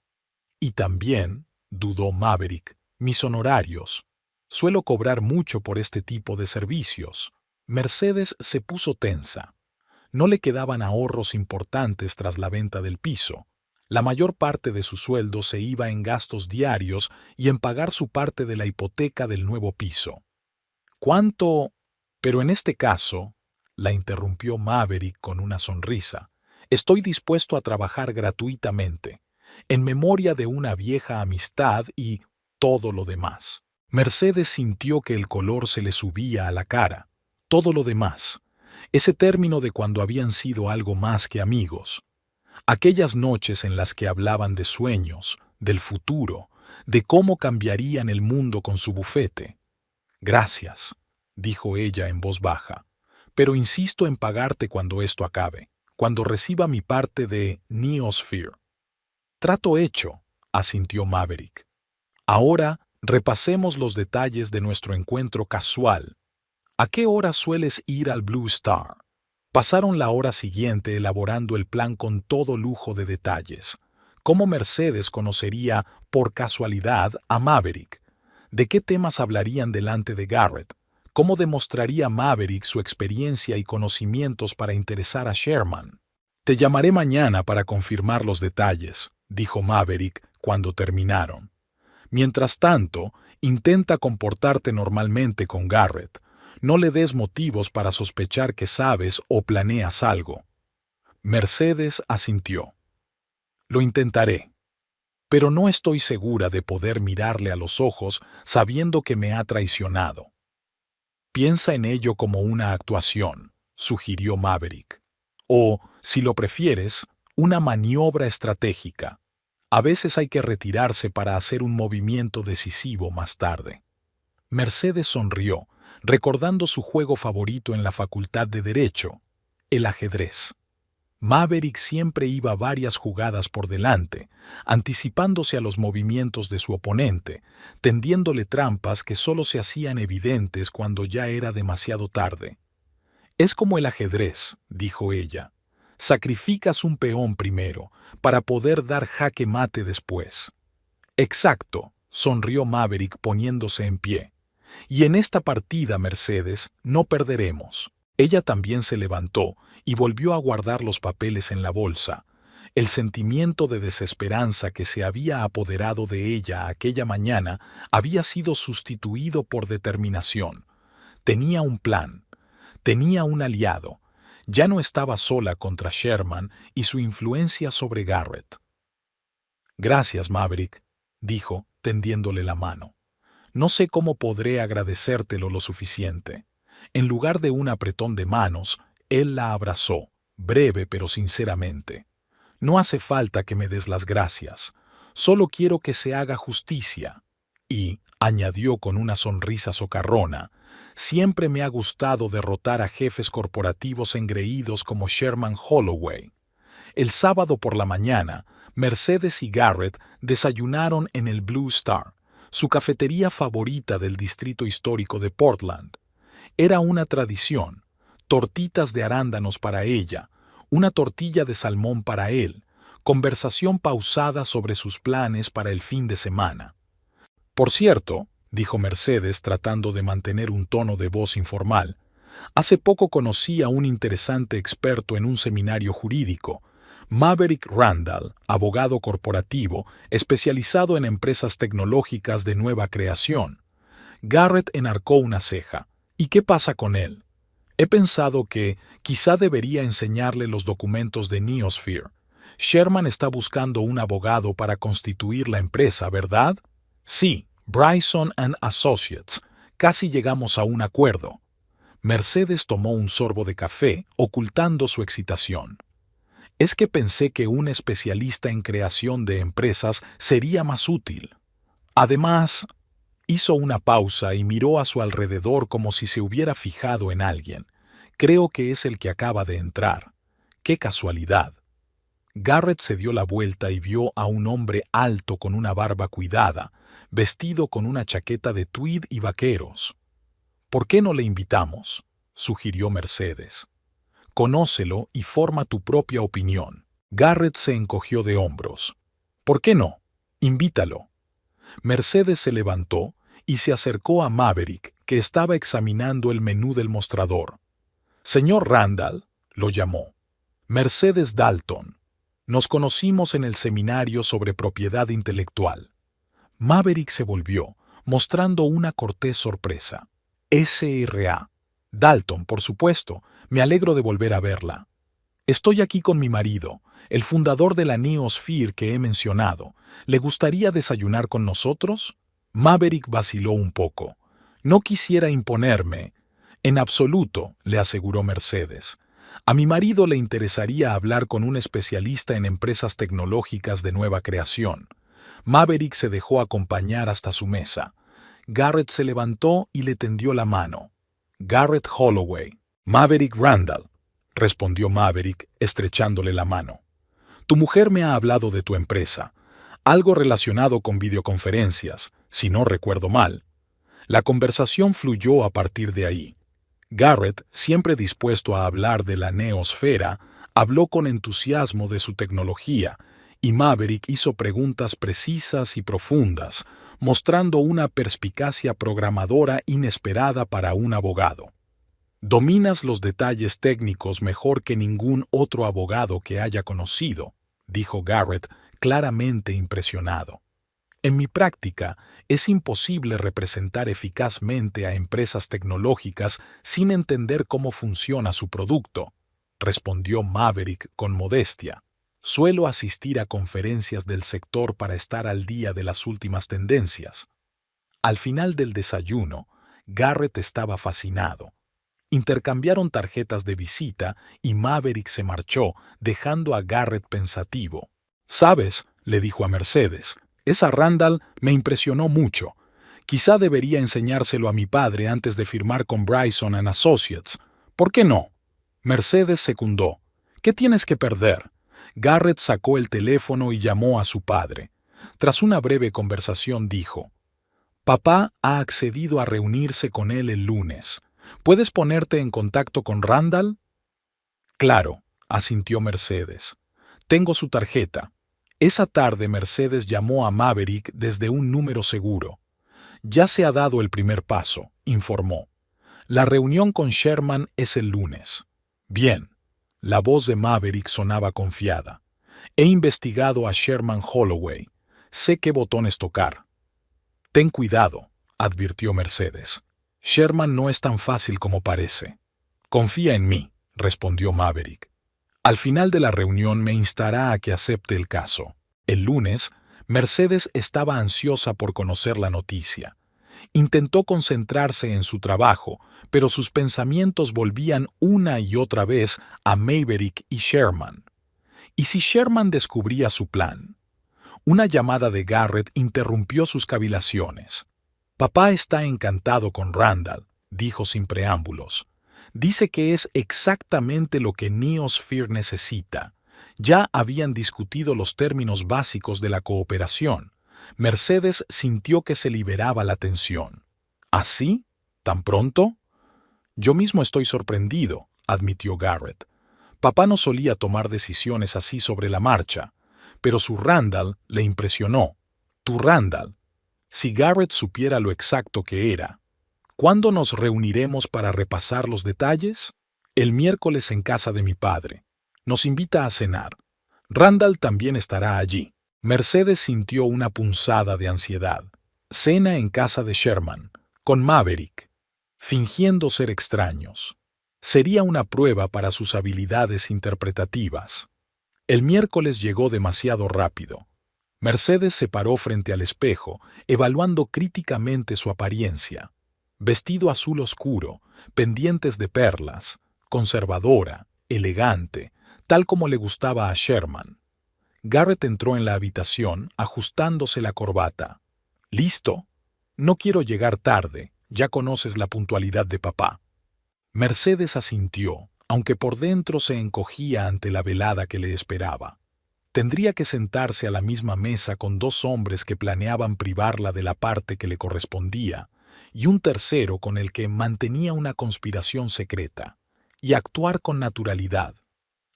Y también, dudó Maverick, mis honorarios. Suelo cobrar mucho por este tipo de servicios. Mercedes se puso tensa. No le quedaban ahorros importantes tras la venta del piso. La mayor parte de su sueldo se iba en gastos diarios y en pagar su parte de la hipoteca del nuevo piso. ¿Cuánto? Pero en este caso, la interrumpió Maverick con una sonrisa. Estoy dispuesto a trabajar gratuitamente, en memoria de una vieja amistad y todo lo demás. Mercedes sintió que el color se le subía a la cara. Todo lo demás. Ese término de cuando habían sido algo más que amigos. Aquellas noches en las que hablaban de sueños, del futuro, de cómo cambiarían el mundo con su bufete. Gracias, dijo ella en voz baja, pero insisto en pagarte cuando esto acabe, cuando reciba mi parte de Neosphere. Trato hecho, asintió Maverick. Ahora repasemos los detalles de nuestro encuentro casual. ¿A qué hora sueles ir al Blue Star? Pasaron la hora siguiente elaborando el plan con todo lujo de detalles. ¿Cómo Mercedes conocería, por casualidad, a Maverick? ¿De qué temas hablarían delante de Garrett? ¿Cómo demostraría Maverick su experiencia y conocimientos para interesar a Sherman? Te llamaré mañana para confirmar los detalles, dijo Maverick cuando terminaron. Mientras tanto, intenta comportarte normalmente con Garrett. No le des motivos para sospechar que sabes o planeas algo. Mercedes asintió. Lo intentaré, pero no estoy segura de poder mirarle a los ojos sabiendo que me ha traicionado. Piensa en ello como una actuación, sugirió Maverick. O, si lo prefieres, una maniobra estratégica. A veces hay que retirarse para hacer un movimiento decisivo más tarde. Mercedes sonrió, recordando su juego favorito en la Facultad de Derecho, el ajedrez. Maverick siempre iba varias jugadas por delante, anticipándose a los movimientos de su oponente, tendiéndole trampas que solo se hacían evidentes cuando ya era demasiado tarde. Es como el ajedrez, dijo ella. Sacrificas un peón primero, para poder dar jaque mate después. Exacto, sonrió Maverick poniéndose en pie. Y en esta partida, Mercedes, no perderemos. Ella también se levantó y volvió a guardar los papeles en la bolsa. El sentimiento de desesperanza que se había apoderado de ella aquella mañana había sido sustituido por determinación. Tenía un plan. Tenía un aliado. Ya no estaba sola contra Sherman y su influencia sobre Garrett. Gracias, Maverick, dijo, tendiéndole la mano. No sé cómo podré agradecértelo lo suficiente. En lugar de un apretón de manos, él la abrazó, breve pero sinceramente. No hace falta que me des las gracias. Solo quiero que se haga justicia. Y, añadió con una sonrisa socarrona, siempre me ha gustado derrotar a jefes corporativos engreídos como Sherman Holloway. El sábado por la mañana, Mercedes y Garrett desayunaron en el Blue Star, su cafetería favorita del distrito histórico de Portland. Era una tradición, tortitas de arándanos para ella, una tortilla de salmón para él, conversación pausada sobre sus planes para el fin de semana. Por cierto, dijo Mercedes tratando de mantener un tono de voz informal, hace poco conocí a un interesante experto en un seminario jurídico, Maverick Randall, abogado corporativo, especializado en empresas tecnológicas de nueva creación. Garrett enarcó una ceja. ¿Y qué pasa con él? He pensado que quizá debería enseñarle los documentos de Neosphere. Sherman está buscando un abogado para constituir la empresa, ¿verdad? Sí, Bryson & Associates. Casi llegamos a un acuerdo. Mercedes tomó un sorbo de café, ocultando su excitación. Es que pensé que un especialista en creación de empresas sería más útil. Además, hizo una pausa y miró a su alrededor como si se hubiera fijado en alguien. Creo que es el que acaba de entrar. ¡Qué casualidad! Garrett se dio la vuelta y vio a un hombre alto con una barba cuidada, vestido con una chaqueta de tweed y vaqueros. ¿Por qué no le invitamos?, sugirió Mercedes. Conócelo y forma tu propia opinión. Garrett se encogió de hombros. ¿Por qué no? Invítalo. Mercedes se levantó y se acercó a Maverick, que estaba examinando el menú del mostrador. Señor Randall, lo llamó. Mercedes Dalton. Nos conocimos en el seminario sobre propiedad intelectual. Maverick se volvió, mostrando una cortés sorpresa. S.R.A. Dalton, por supuesto. Me alegro de volver a verla. Estoy aquí con mi marido, el fundador de la Neosphere que he mencionado. ¿Le gustaría desayunar con nosotros? Maverick vaciló un poco. No quisiera imponerme. En absoluto, le aseguró Mercedes. A mi marido le interesaría hablar con un especialista en empresas tecnológicas de nueva creación. Maverick se dejó acompañar hasta su mesa. Garrett se levantó y le tendió la mano. Garrett Holloway. Maverick Randall, respondió Maverick, estrechándole la mano. Tu mujer me ha hablado de tu empresa, algo relacionado con videoconferencias, si no recuerdo mal. La conversación fluyó a partir de ahí. Garrett, siempre dispuesto a hablar de la neosfera, habló con entusiasmo de su tecnología, y Maverick hizo preguntas precisas y profundas, mostrando una perspicacia programadora inesperada para un abogado. Dominas los detalles técnicos mejor que ningún otro abogado que haya conocido, dijo Garrett, claramente impresionado. En mi práctica, es imposible representar eficazmente a empresas tecnológicas sin entender cómo funciona su producto, respondió Maverick con modestia. Suelo asistir a conferencias del sector para estar al día de las últimas tendencias. Al final del desayuno, Garrett estaba fascinado. Intercambiaron tarjetas de visita y Maverick se marchó, dejando a Garrett pensativo. «¿Sabes?», le dijo a Mercedes, «esa Randall me impresionó mucho. Quizá debería enseñárselo a mi padre antes de firmar con Bryson & Associates. ¿Por qué no?». Mercedes secundó. «¿Qué tienes que perder?». Garrett sacó el teléfono y llamó a su padre. Tras una breve conversación dijo, «Papá ha accedido a reunirse con él el lunes. ¿Puedes ponerte en contacto con Randall?». «Claro», asintió Mercedes. Tengo su tarjeta. Esa tarde Mercedes llamó a Maverick desde un número seguro. Ya se ha dado el primer paso, informó. La reunión con Sherman es el lunes. Bien. La voz de Maverick sonaba confiada. He investigado a Sherman Holloway. Sé qué botones tocar. Ten cuidado, advirtió Mercedes. Sherman no es tan fácil como parece. Confía en mí, respondió Maverick. Al final de la reunión me instará a que acepte el caso. El lunes, Mercedes estaba ansiosa por conocer la noticia. Intentó concentrarse en su trabajo, pero sus pensamientos volvían una y otra vez a Maverick y Sherman. ¿Y si Sherman descubría su plan? Una llamada de Garrett interrumpió sus cavilaciones. Papá está encantado con Randall, dijo sin preámbulos. Dice que es exactamente lo que Neosphere necesita. Ya habían discutido los términos básicos de la cooperación. Mercedes sintió que se liberaba la tensión. ¿Así? ¿Tan pronto? Yo mismo estoy sorprendido, admitió Garrett. Papá no solía tomar decisiones así sobre la marcha, pero su Randall le impresionó. Tu Randall. Si Garrett supiera lo exacto que era. ¿Cuándo nos reuniremos para repasar los detalles? El miércoles en casa de mi padre. Nos invita a cenar. Randall también estará allí. Mercedes sintió una punzada de ansiedad. Cena en casa de Sherman, con Maverick, fingiendo ser extraños. Sería una prueba para sus habilidades interpretativas. El miércoles llegó demasiado rápido. Mercedes se paró frente al espejo, evaluando críticamente su apariencia. Vestido azul oscuro, pendientes de perlas, conservadora, elegante, tal como le gustaba a Sherman. Garrett entró en la habitación, ajustándose la corbata. ¿Listo? No quiero llegar tarde, ya conoces la puntualidad de papá. Mercedes asintió, aunque por dentro se encogía ante la velada que le esperaba. Tendría que sentarse a la misma mesa con dos hombres que planeaban privarla de la parte que le correspondía, y un tercero con el que mantenía una conspiración secreta, y actuar con naturalidad.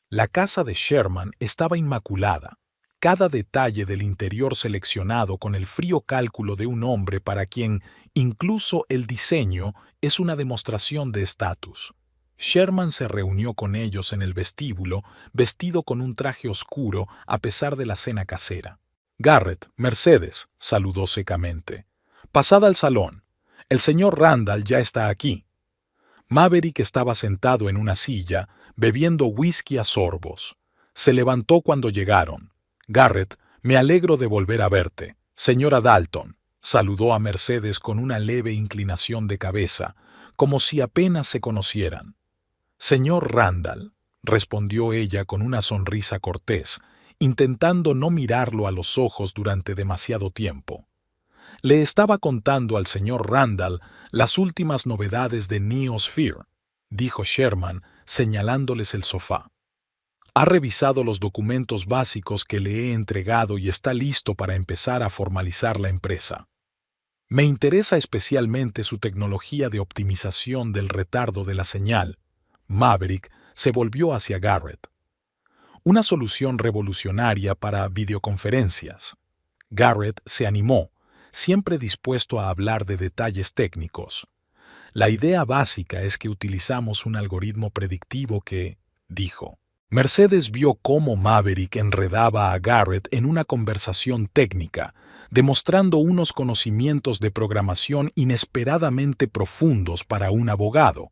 La casa de Sherman estaba inmaculada, cada detalle del interior seleccionado con el frío cálculo de un hombre para quien incluso el diseño es una demostración de estatus. Sherman se reunió con ellos en el vestíbulo, vestido con un traje oscuro a pesar de la cena casera. Garrett, Mercedes, saludó secamente. Pasad al salón. El señor Randall ya está aquí. Maverick estaba sentado en una silla, bebiendo whisky a sorbos. Se levantó cuando llegaron. Garrett, me alegro de volver a verte. Señora Dalton, saludó a Mercedes con una leve inclinación de cabeza, como si apenas se conocieran. Señor Randall, respondió ella con una sonrisa cortés, intentando no mirarlo a los ojos durante demasiado tiempo. Le estaba contando al señor Randall las últimas novedades de Neosphere, dijo Sherman, señalándoles el sofá. Ha revisado los documentos básicos que le he entregado y está listo para empezar a formalizar la empresa. Me interesa especialmente su tecnología de optimización del retardo de la señal. Maverick se volvió hacia Garrett. Una solución revolucionaria para videoconferencias. Garrett se animó, siempre dispuesto a hablar de detalles técnicos. La idea básica es que utilizamos un algoritmo predictivo que, dijo. Mercedes vio cómo Maverick enredaba a Garrett en una conversación técnica, demostrando unos conocimientos de programación inesperadamente profundos para un abogado.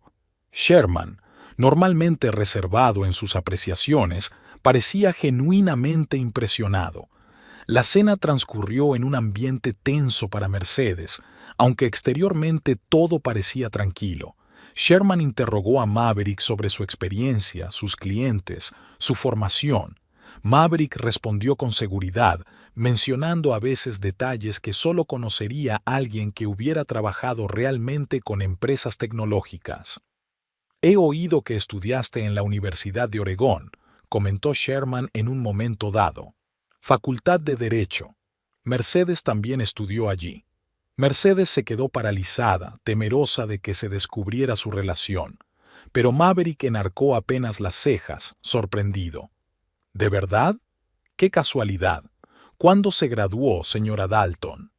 Sherman, normalmente reservado en sus apreciaciones, parecía genuinamente impresionado. La cena transcurrió en un ambiente tenso para Mercedes, aunque exteriormente todo parecía tranquilo. Sherman interrogó a Maverick sobre su experiencia, sus clientes, su formación. Maverick respondió con seguridad, mencionando a veces detalles que solo conocería alguien que hubiera trabajado realmente con empresas tecnológicas. He oído que estudiaste en la Universidad de Oregón, comentó Sherman en un momento dado. Facultad de Derecho. Mercedes también estudió allí. Mercedes se quedó paralizada, temerosa de que se descubriera su relación. pero Maverick enarcó apenas las cejas, sorprendido. ¿De verdad? ¡Qué casualidad! ¿Cuándo se graduó, señora Dalton?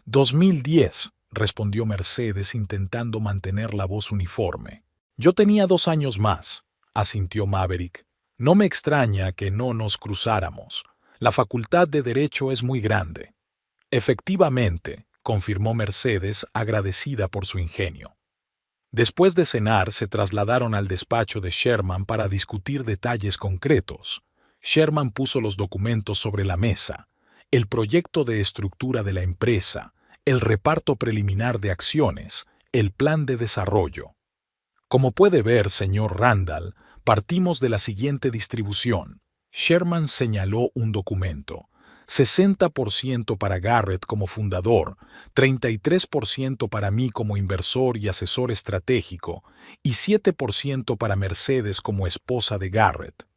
2010, respondió Mercedes intentando mantener la voz uniforme. Yo tenía 2 años más, asintió Maverick. No me extraña que no nos cruzáramos. La facultad de Derecho es muy grande. Efectivamente, confirmó Mercedes, agradecida por su ingenio. Después de cenar, se trasladaron al despacho de Sherman para discutir detalles concretos. Sherman puso los documentos sobre la mesa, el proyecto de estructura de la empresa, el reparto preliminar de acciones, el plan de desarrollo. Como puede ver, señor Randall, partimos de la siguiente distribución. Sherman señaló un documento. 60% para Garrett como fundador, 33% para mí como inversor y asesor estratégico y 7% para Mercedes como esposa de Garrett.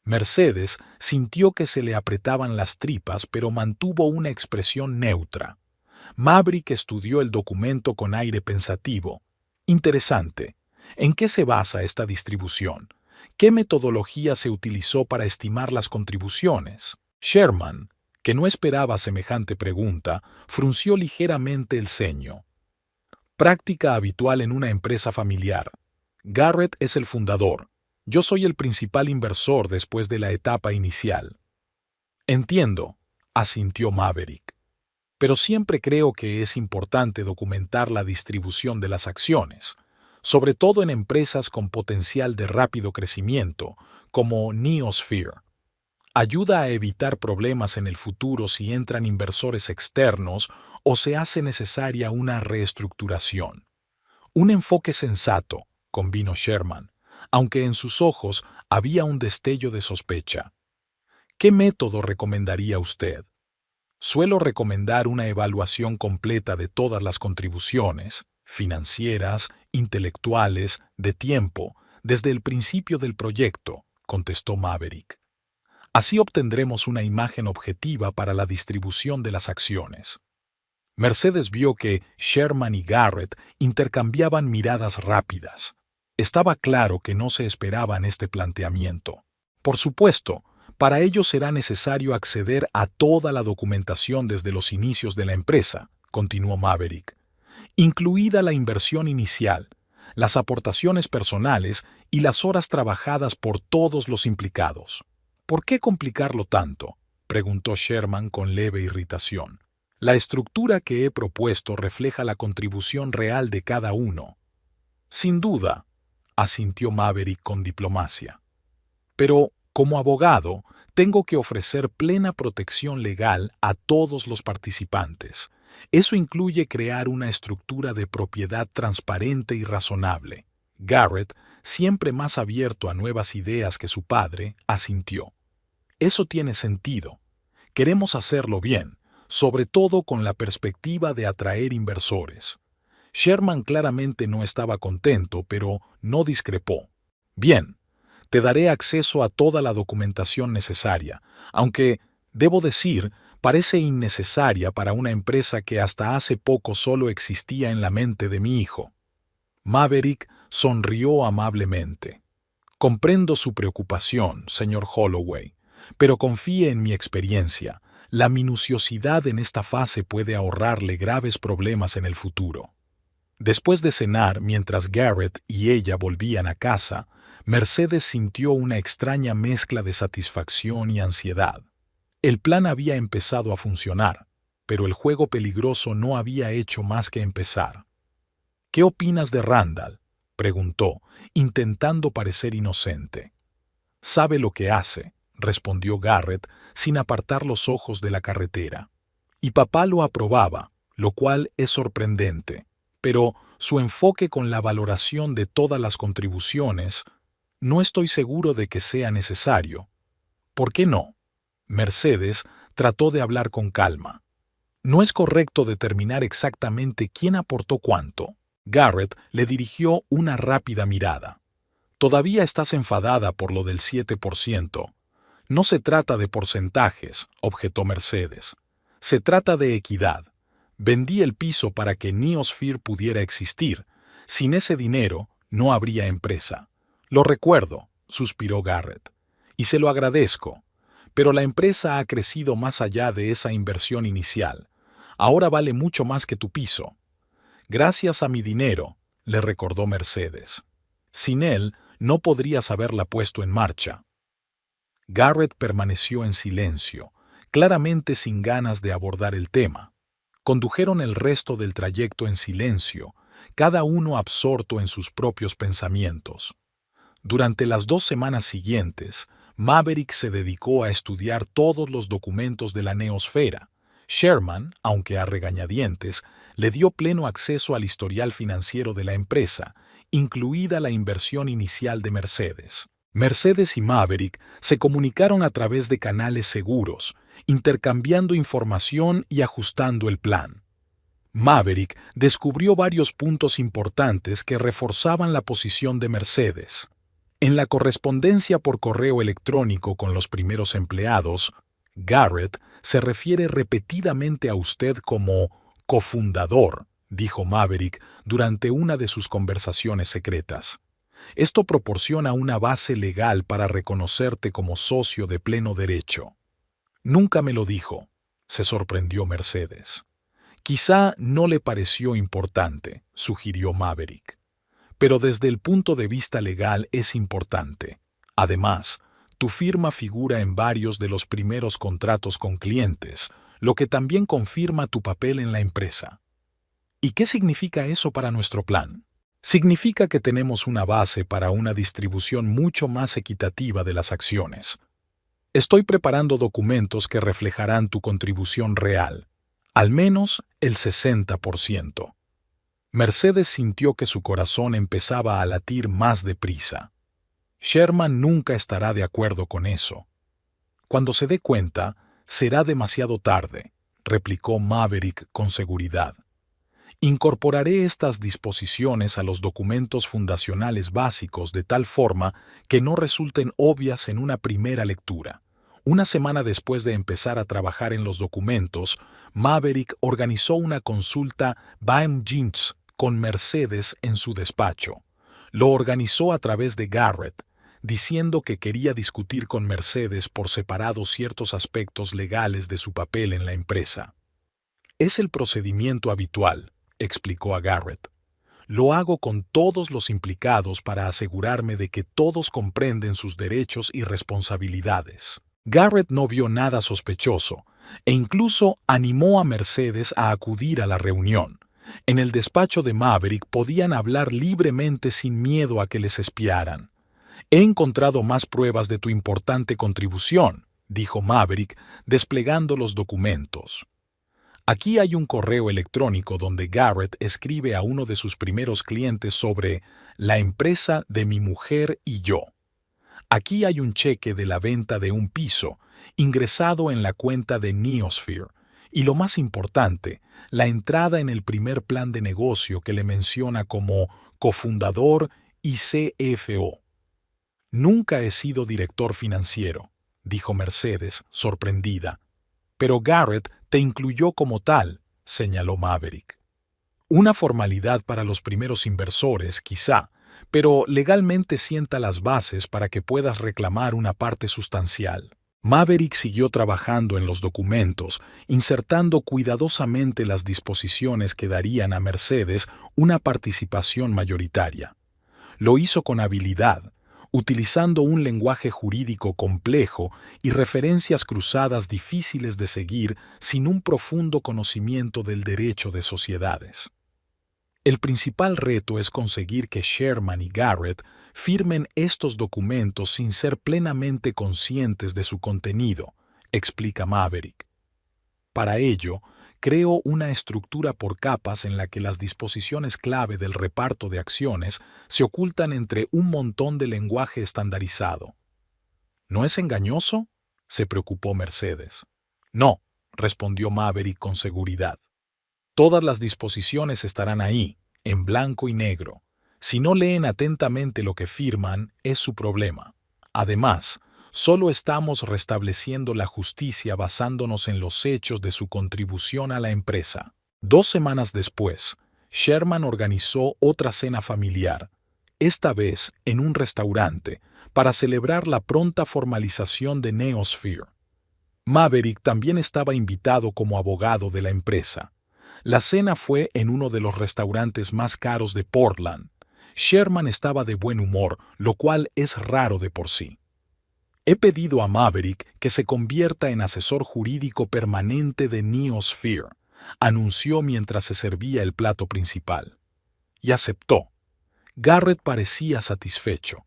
Mercedes sintió que se le apretaban las tripas, pero mantuvo una expresión neutra. Maverick estudió el documento con aire pensativo. Interesante. ¿En qué se basa esta distribución? ¿Qué metodología se utilizó para estimar las contribuciones? Sherman, que no esperaba semejante pregunta, frunció ligeramente el ceño. Práctica habitual en una empresa familiar. Garrett es el fundador. Yo soy el principal inversor después de la etapa inicial. Entiendo, asintió Maverick. Pero siempre creo que es importante documentar la distribución de las acciones, sobre todo en empresas con potencial de rápido crecimiento, como Neosphere. Ayuda a evitar problemas en el futuro si entran inversores externos o se hace necesaria una reestructuración. Un enfoque sensato, convino Sherman, aunque en sus ojos había un destello de sospecha. ¿Qué método recomendaría usted? Suelo recomendar una evaluación completa de todas las contribuciones, financieras, intelectuales, de tiempo, desde el principio del proyecto, contestó Maverick. Así obtendremos una imagen objetiva para la distribución de las acciones. Mercedes vio que Sherman y Garrett intercambiaban miradas rápidas. Estaba claro que no se esperaban este planteamiento. Por supuesto, para ello será necesario acceder a toda la documentación desde los inicios de la empresa, continuó Maverick, incluida la inversión inicial, las aportaciones personales y las horas trabajadas por todos los implicados. ¿Por qué complicarlo tanto?, preguntó Sherman con leve irritación. La estructura que he propuesto refleja la contribución real de cada uno. Sin duda, asintió Maverick con diplomacia. Pero, como abogado, tengo que ofrecer plena protección legal a todos los participantes. Eso incluye crear una estructura de propiedad transparente y razonable. Garrett, siempre más abierto a nuevas ideas que su padre, asintió. Eso tiene sentido. Queremos hacerlo bien, sobre todo con la perspectiva de atraer inversores. Sherman claramente no estaba contento, pero no discrepó. Bien, te daré acceso a toda la documentación necesaria, aunque, debo decir, parece innecesaria para una empresa que hasta hace poco solo existía en la mente de mi hijo. Maverick sonrió amablemente. Comprendo su preocupación, señor Holloway, pero confíe en mi experiencia. La minuciosidad en esta fase puede ahorrarle graves problemas en el futuro. Después de cenar, mientras Garrett y ella volvían a casa, Mercedes sintió una extraña mezcla de satisfacción y ansiedad. El plan había empezado a funcionar, pero el juego peligroso no había hecho más que empezar. ¿Qué opinas de Randall?, preguntó, intentando parecer inocente. Sabe lo que hace, respondió Garrett sin apartar los ojos de la carretera. Y papá lo aprobaba, lo cual es sorprendente, pero su enfoque con la valoración de todas las contribuciones, no estoy seguro de que sea necesario. ¿Por qué no? Mercedes trató de hablar con calma. No es correcto determinar exactamente quién aportó cuánto. Garrett le dirigió una rápida mirada. Todavía estás enfadada por lo del 7%. No se trata de porcentajes, objetó Mercedes. Se trata de equidad. Vendí el piso para que Neosphere pudiera existir. Sin ese dinero, no habría empresa. Lo recuerdo, suspiró Garrett, y se lo agradezco, pero la empresa ha crecido más allá de esa inversión inicial. Ahora vale mucho más que tu piso. Gracias a mi dinero, le recordó Mercedes. Sin él, no podrías haberla puesto en marcha. Garrett permaneció en silencio, claramente sin ganas de abordar el tema. Condujeron el resto del trayecto en silencio, cada uno absorto en sus propios pensamientos. Durante las 2 semanas siguientes, Maverick se dedicó a estudiar todos los documentos de la neosfera. Sherman, aunque a regañadientes, le dio pleno acceso al historial financiero de la empresa, incluida la inversión inicial de Mercedes. Mercedes y Maverick se comunicaron a través de canales seguros, intercambiando información y ajustando el plan. Maverick descubrió varios puntos importantes que reforzaban la posición de Mercedes. En la correspondencia por correo electrónico con los primeros empleados, Garrett se refiere repetidamente a usted como cofundador, dijo Maverick durante una de sus conversaciones secretas. Esto proporciona una base legal para reconocerte como socio de pleno derecho. Nunca me lo dijo, se sorprendió Mercedes. Quizá no le pareció importante, sugirió Maverick. Pero desde el punto de vista legal es importante. Además, tu firma figura en varios de los primeros contratos con clientes, lo que también confirma tu papel en la empresa. ¿Y qué significa eso para nuestro plan? Significa que tenemos una base para una distribución mucho más equitativa de las acciones. Estoy preparando documentos que reflejarán tu contribución real, al menos el 60%. Mercedes sintió que su corazón empezaba a latir más deprisa. Sherman nunca estará de acuerdo con eso. Cuando se dé cuenta, será demasiado tarde, replicó Maverick con seguridad. Incorporaré estas disposiciones a los documentos fundacionales básicos de tal forma que no resulten obvias en una primera lectura. Una semana después de empezar a trabajar en los documentos, Maverick organizó una consulta behind scenes con Mercedes en su despacho. Lo organizó a través de Garrett, diciendo que quería discutir con Mercedes por separado ciertos aspectos legales de su papel en la empresa. Es el procedimiento habitual, explicó a Garrett. Lo hago con todos los implicados para asegurarme de que todos comprenden sus derechos y responsabilidades. Garrett no vio nada sospechoso e incluso animó a Mercedes a acudir a la reunión. En el despacho de Maverick podían hablar libremente sin miedo a que les espiaran. He encontrado más pruebas de tu importante contribución, dijo Maverick, desplegando los documentos. Aquí hay un correo electrónico donde Garrett escribe a uno de sus primeros clientes sobre la empresa de mi mujer y yo. Aquí hay un cheque de la venta de un piso, ingresado en la cuenta de Neosphere, y lo más importante, la entrada en el primer plan de negocio que le menciona como cofundador y CFO. Nunca he sido director financiero, dijo Mercedes, sorprendida. Pero Garrett te incluyó como tal, señaló Maverick. Una formalidad para los primeros inversores, quizá, pero legalmente sienta las bases para que puedas reclamar una parte sustancial. Maverick siguió trabajando en los documentos, insertando cuidadosamente las disposiciones que darían a Mercedes una participación mayoritaria. Lo hizo con habilidad, utilizando un lenguaje jurídico complejo y referencias cruzadas difíciles de seguir sin un profundo conocimiento del derecho de sociedades. El principal reto es conseguir que Sherman y Garrett firmen estos documentos sin ser plenamente conscientes de su contenido, explica Maverick. Para ello, creo una estructura por capas en la que las disposiciones clave del reparto de acciones se ocultan entre un montón de lenguaje estandarizado. ¿No es engañoso?, se preocupó Mercedes. No, respondió Maverick con seguridad. Todas las disposiciones estarán ahí, en blanco y negro. Si no leen atentamente lo que firman, es su problema. Además, solo estamos restableciendo la justicia basándonos en los hechos de su contribución a la empresa. 2 semanas después, Sherman organizó otra cena familiar. esta vez en un restaurante, para celebrar la pronta formalización de Neosphere. Maverick también estaba invitado como abogado de la empresa. La cena fue en uno de los restaurantes más caros de Portland. Sherman estaba de buen humor, lo cual es raro de por sí. He pedido a Maverick que se convierta en asesor jurídico permanente de Neosphere, anunció mientras se servía el plato principal. Y aceptó. Garrett parecía satisfecho.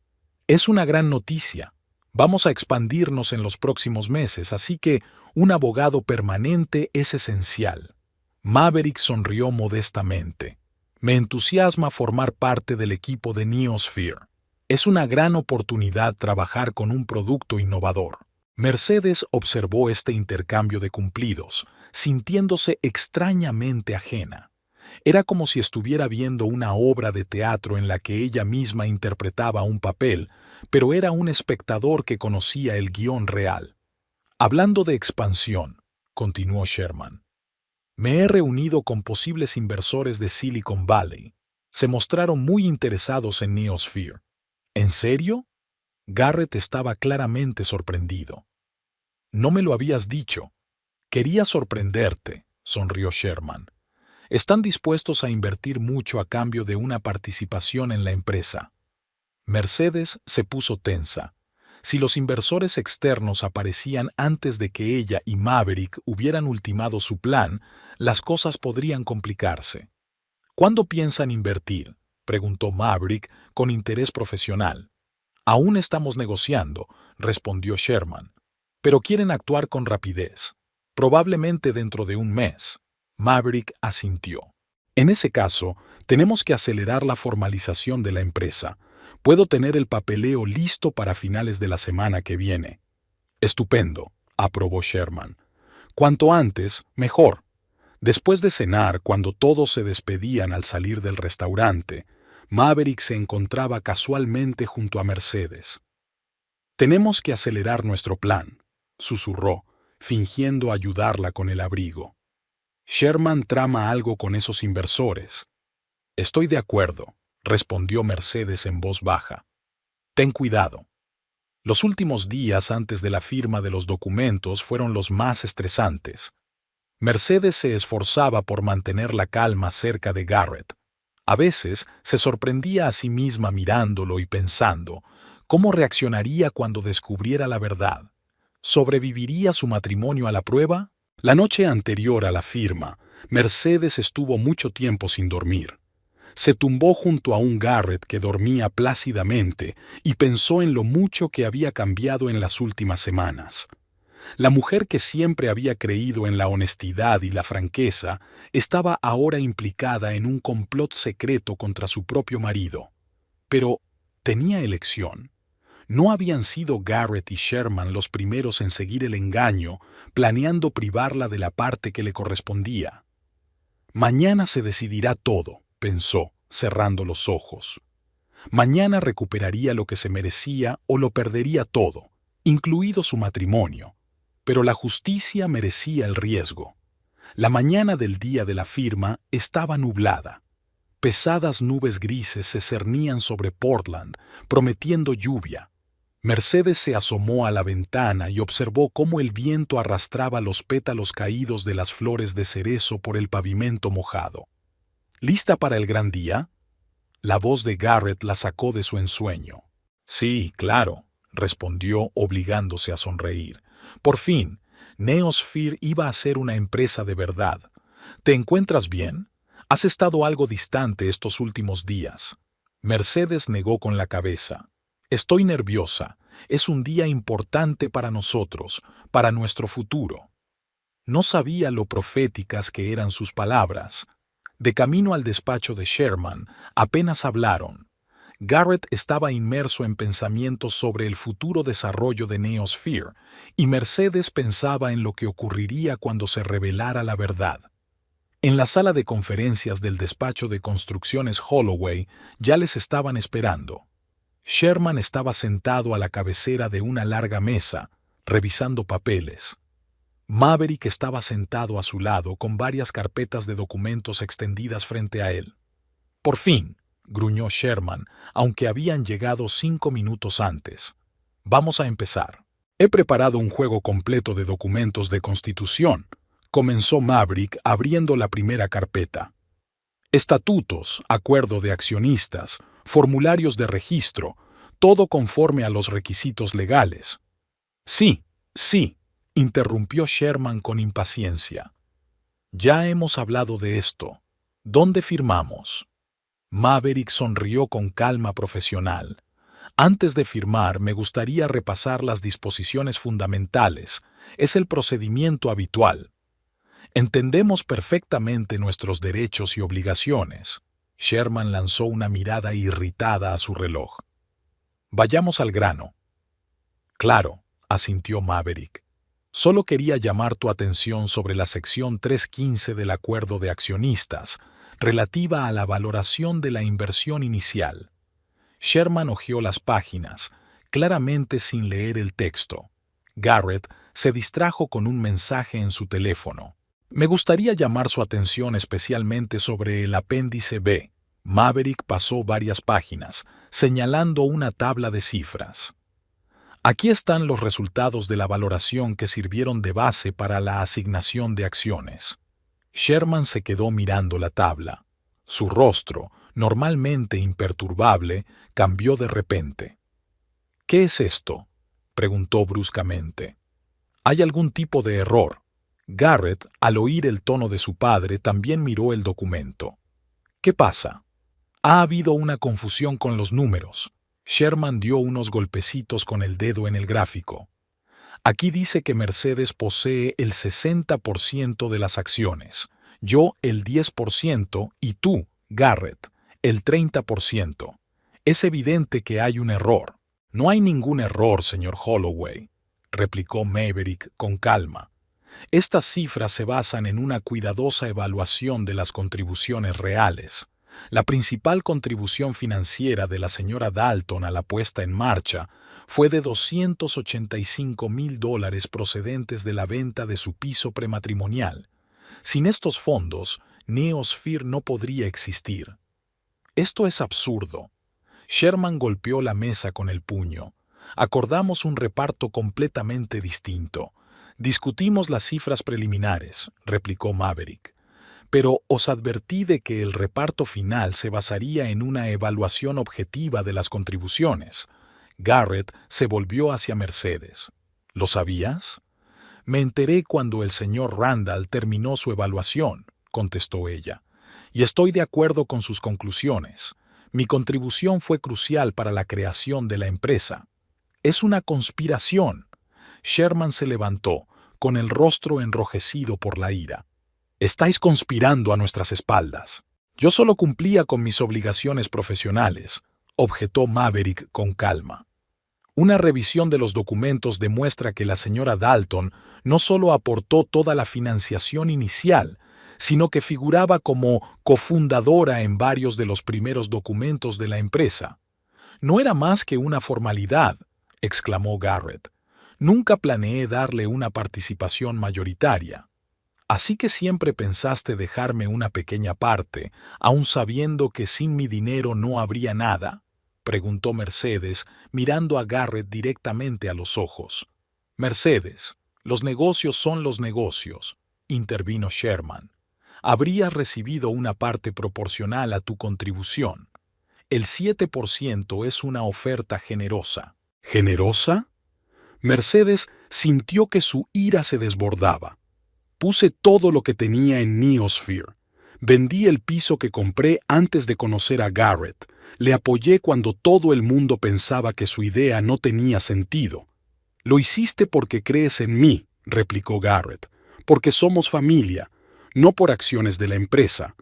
Es una gran noticia. Vamos a expandirnos en los próximos meses, así que un abogado permanente es esencial. Maverick sonrió modestamente. Me entusiasma formar parte del equipo de Neosphere. Es una gran oportunidad trabajar con un producto innovador. Mercedes observó este intercambio de cumplidos, sintiéndose extrañamente ajena. Era como si estuviera viendo una obra de teatro en la que ella misma interpretaba un papel, pero era un espectador que conocía el guión real. Hablando de expansión, continuó Sherman, me he reunido con posibles inversores de Silicon Valley. Se mostraron muy interesados en Neosphere. ¿En serio? Garrett estaba claramente sorprendido. No me lo habías dicho. Quería sorprenderte, sonrió Sherman. Están dispuestos a invertir mucho a cambio de una participación en la empresa. Mercedes se puso tensa. Si los inversores externos aparecían antes de que ella y Maverick hubieran ultimado su plan, las cosas podrían complicarse. ¿Cuándo piensan invertir?, preguntó Maverick con interés profesional. Aún estamos negociando, respondió Sherman. Pero quieren actuar con rapidez. Probablemente dentro de un mes. Maverick asintió. En ese caso, tenemos que acelerar la formalización de la empresa. Puedo tener el papeleo listo para finales de la semana que viene. Estupendo, aprobó Sherman. Cuanto antes, mejor. Después de cenar, cuando todos se despedían al salir del restaurante, Maverick se encontraba casualmente junto a Mercedes. Tenemos que acelerar nuestro plan, susurró, fingiendo ayudarla con el abrigo. Sherman trama algo con esos inversores. Estoy de acuerdo, respondió Mercedes en voz baja. Ten cuidado. Los últimos días antes de la firma de los documentos fueron los más estresantes. Mercedes se esforzaba por mantener la calma cerca de Garrett. A veces se sorprendía a sí misma mirándolo y pensando, ¿cómo reaccionaría cuando descubriera la verdad? ¿Sobreviviría su matrimonio a la prueba? La noche anterior a la firma, Mercedes estuvo mucho tiempo sin dormir. Se tumbó junto a un Garrett que dormía plácidamente y pensó en lo mucho que había cambiado en las últimas semanas. La mujer que siempre había creído en la honestidad y la franqueza estaba ahora implicada en un complot secreto contra su propio marido. Pero tenía elección. ¿No habían sido Garrett y Sherman los primeros en seguir el engaño, planeando privarla de la parte que le correspondía? Mañana se decidirá todo, pensó, cerrando los ojos. Mañana recuperaría lo que se merecía o lo perdería todo, incluido su matrimonio. Pero la justicia merecía el riesgo. La mañana del día de la firma estaba nublada. Pesadas nubes grises se cernían sobre Portland, prometiendo lluvia. Mercedes se asomó a la ventana y observó cómo el viento arrastraba los pétalos caídos de las flores de cerezo por el pavimento mojado. ¿Lista para el gran día? La voz de Garrett la sacó de su ensueño. Sí, claro, respondió obligándose a sonreír. Por fin, Neosphere iba a ser una empresa de verdad. ¿Te encuentras bien? Has estado algo distante estos últimos días. Mercedes negó con la cabeza. Estoy nerviosa. Es un día importante para nosotros, para nuestro futuro. No sabía lo proféticas que eran sus palabras. De camino al despacho de Sherman, apenas hablaron. Garrett estaba inmerso en pensamientos sobre el futuro desarrollo de Neosphere, y Mercedes pensaba en lo que ocurriría cuando se revelara la verdad. En la sala de conferencias del despacho de construcciones Holloway ya les estaban esperando. Sherman estaba sentado a la cabecera de una larga mesa, revisando papeles. Maverick estaba sentado a su lado con varias carpetas de documentos extendidas frente a él. Por fin, gruñó Sherman, aunque habían llegado 5 minutos antes. Vamos a empezar. He preparado un juego completo de documentos de constitución, comenzó Maverick abriendo la primera carpeta. Estatutos, acuerdo de accionistas, formularios de registro, todo conforme a los requisitos legales. Sí, interrumpió Sherman con impaciencia. Ya hemos hablado de esto. ¿Dónde firmamos? Maverick sonrió con calma profesional. Antes de firmar, me gustaría repasar las disposiciones fundamentales. Es el procedimiento habitual. Entendemos perfectamente nuestros derechos y obligaciones. Sherman lanzó una mirada irritada a su reloj. Vayamos al grano. Claro, asintió Maverick. Solo quería llamar tu atención sobre la sección 315 del acuerdo de accionistas, relativa a la valoración de la inversión inicial. Sherman hojeó las páginas, claramente sin leer el texto. Garrett se distrajo con un mensaje en su teléfono. Me gustaría llamar su atención especialmente sobre el apéndice B. Maverick pasó varias páginas, señalando una tabla de cifras. Aquí están los resultados de la valoración que sirvieron de base para la asignación de acciones. Sherman se quedó mirando la tabla. Su rostro, normalmente imperturbable, cambió de repente. ¿Qué es esto?, preguntó bruscamente. ¿Hay algún tipo de error? Garrett, al oír el tono de su padre, también miró el documento. ¿Qué pasa? Ha habido una confusión con los números. Sherman dio unos golpecitos con el dedo en el gráfico. Aquí dice que Mercedes posee el 60% de las acciones, yo el 10% y tú, Garrett, el 30%. Es evidente que hay un error. No hay ningún error, señor Holloway, replicó Maverick con calma. Estas cifras se basan en una cuidadosa evaluación de las contribuciones reales. La principal contribución financiera de la señora Dalton a la puesta en marcha fue de $285,000 procedentes de la venta de su piso prematrimonial. Sin estos fondos, Neosphere no podría existir. Esto es absurdo. Sherman golpeó la mesa con el puño. Acordamos un reparto completamente distinto. Discutimos las cifras preliminares, replicó Maverick. Pero os advertí de que el reparto final se basaría en una evaluación objetiva de las contribuciones. Garrett se volvió hacia Mercedes. ¿Lo sabías? Me enteré cuando el señor Randall terminó su evaluación, contestó ella, y estoy de acuerdo con sus conclusiones. Mi contribución fue crucial para la creación de la empresa. Es una conspiración. Sherman se levantó, con el rostro enrojecido por la ira. Estáis conspirando a nuestras espaldas. Yo solo cumplía con mis obligaciones profesionales, objetó Maverick con calma. Una revisión de los documentos demuestra que la señora Dalton no solo aportó toda la financiación inicial, sino que figuraba como cofundadora en varios de los primeros documentos de la empresa. No era más que una formalidad, exclamó Garrett. Nunca planeé darle una participación mayoritaria. Así que siempre pensaste dejarme una pequeña parte, aun sabiendo que sin mi dinero no habría nada, preguntó Mercedes, mirando a Garrett directamente a los ojos. Mercedes, los negocios son los negocios, intervino Sherman. Habrías recibido una parte proporcional a tu contribución. El 7% es una oferta generosa. ¿Generosa? Mercedes sintió que su ira se desbordaba. Puse todo lo que tenía en Neosphere. Vendí el piso que compré antes de conocer a Garrett. Le apoyé cuando todo el mundo pensaba que su idea no tenía sentido. Lo hiciste porque crees en mí, replicó Garrett, porque somos familia, no por acciones de la empresa.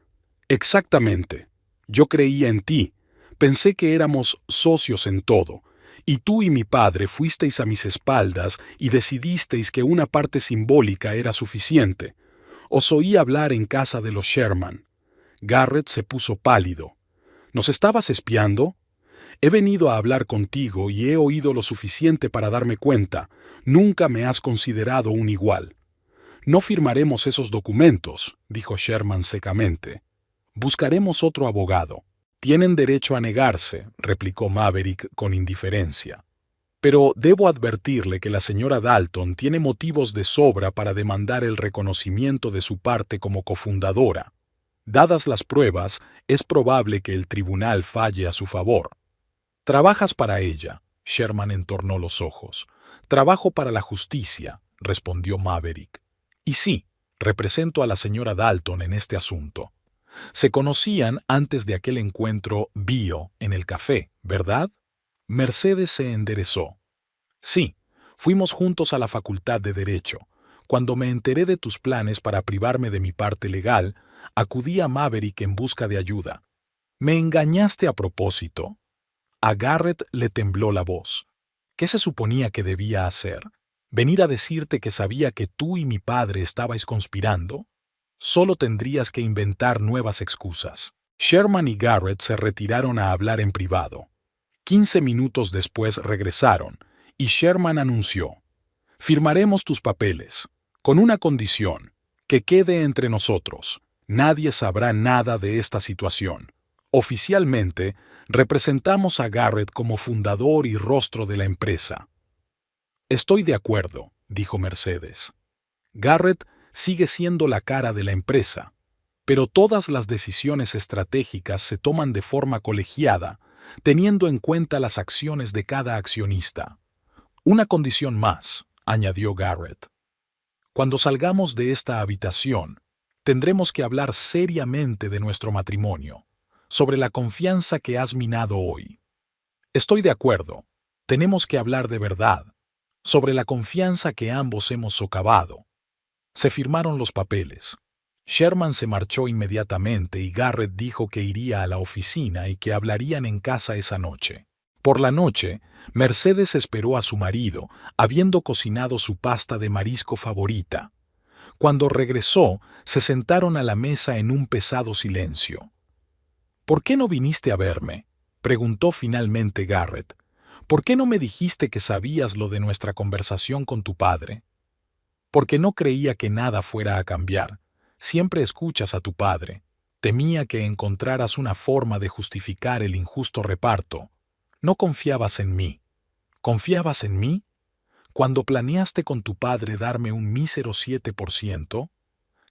Exactamente. Yo creía en ti. Pensé que éramos socios en todo. Y tú y mi padre fuisteis a mis espaldas y decidisteis que una parte simbólica era suficiente. Os oí hablar en casa de los Sherman. Garrett se puso pálido. ¿Nos estabas espiando? He venido a hablar contigo y he oído lo suficiente para darme cuenta. Nunca me has considerado un igual. No firmaremos esos documentos, dijo Sherman secamente. Buscaremos otro abogado. Tienen derecho a negarse, replicó Maverick con indiferencia. Pero debo advertirle que la señora Dalton tiene motivos de sobra para demandar el reconocimiento de su parte como cofundadora. Dadas las pruebas, es probable que el tribunal falle a su favor. Trabajas para ella. Sherman entornó los ojos. Trabajo para la justicia, respondió Maverick. Y sí, represento a la señora Dalton en este asunto. Se conocían antes de aquel encuentro bio en el café, ¿verdad? Mercedes se enderezó. Sí, fuimos juntos a la Facultad de Derecho. Cuando me enteré de tus planes para privarme de mi parte legal, acudí a Maverick en busca de ayuda. ¿Me engañaste a propósito? A Garrett le tembló la voz. ¿Qué se suponía que debía hacer? ¿Venir a decirte que sabía que tú y mi padre estabais conspirando? Solo tendrías que inventar nuevas excusas. Sherman y Garrett se retiraron a hablar en privado. 15 minutos después regresaron, y Sherman anunció: «Firmaremos tus papeles, con una condición, que quede entre nosotros. Nadie sabrá nada de esta situación. Oficialmente, representamos a Garrett como fundador y rostro de la empresa». «Estoy de acuerdo», dijo Mercedes. «Garrett sigue siendo la cara de la empresa, pero todas las decisiones estratégicas se toman de forma colegiada, teniendo en cuenta las acciones de cada accionista. Una condición más», añadió Garrett. «Cuando salgamos de esta habitación, tendremos que hablar seriamente de nuestro matrimonio, sobre la confianza que has minado hoy». «Estoy de acuerdo. Tenemos que hablar de verdad, sobre la confianza que ambos hemos socavado». Se firmaron los papeles. Sherman se marchó inmediatamente y Garrett dijo que iría a la oficina y que hablarían en casa esa noche. Por la noche, Mercedes esperó a su marido, habiendo cocinado su pasta de marisco favorita. Cuando regresó, se sentaron a la mesa en un pesado silencio. «¿Por qué no viniste a verme?», preguntó finalmente Garrett. «¿Por qué no me dijiste que sabías lo de nuestra conversación con tu padre?». «Porque no creía que nada fuera a cambiar. Siempre escuchas a tu padre. Temía que encontraras una forma de justificar el injusto reparto. No confiabas en mí». «¿Confiabas en mí? Cuando planeaste con tu padre darme un mísero 7%,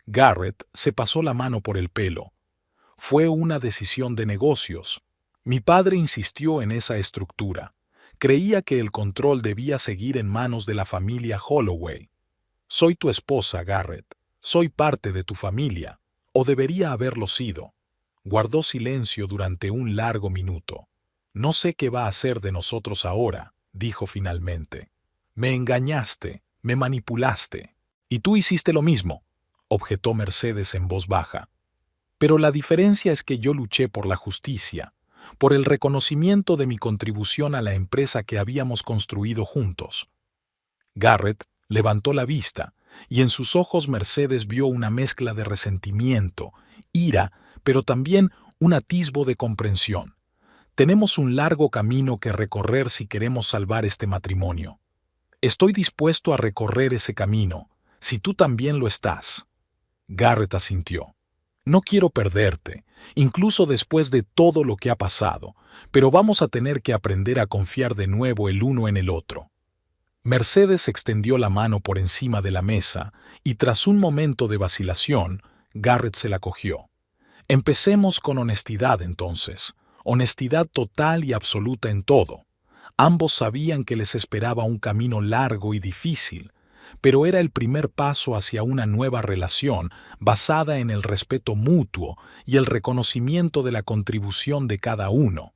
Garrett se pasó la mano por el pelo. «Fue una decisión de negocios. Mi padre insistió en esa estructura. Creía que el control debía seguir en manos de la familia Holloway. Soy tu esposa, Garrett. Soy parte de tu familia, o debería haberlo sido». Guardó silencio durante un largo minuto. «No sé qué va a hacer de nosotros ahora», dijo finalmente. «Me engañaste, me manipulaste. Y tú hiciste lo mismo», objetó Mercedes en voz baja. «Pero la diferencia es que yo luché por la justicia, por el reconocimiento de mi contribución a la empresa que habíamos construido juntos». Garrett levantó la vista, y en sus ojos Mercedes vio una mezcla de resentimiento, ira, pero también un atisbo de comprensión. «Tenemos un largo camino que recorrer si queremos salvar este matrimonio. Estoy dispuesto a recorrer ese camino, si tú también lo estás». Garrett asintió. «No quiero perderte, incluso después de todo lo que ha pasado, pero vamos a tener que aprender a confiar de nuevo el uno en el otro». Mercedes extendió la mano por encima de la mesa y tras un momento de vacilación, Garrett se la cogió. «Empecemos con honestidad entonces, honestidad total y absoluta en todo». Ambos sabían que les esperaba un camino largo y difícil, pero era el primer paso hacia una nueva relación basada en el respeto mutuo y el reconocimiento de la contribución de cada uno.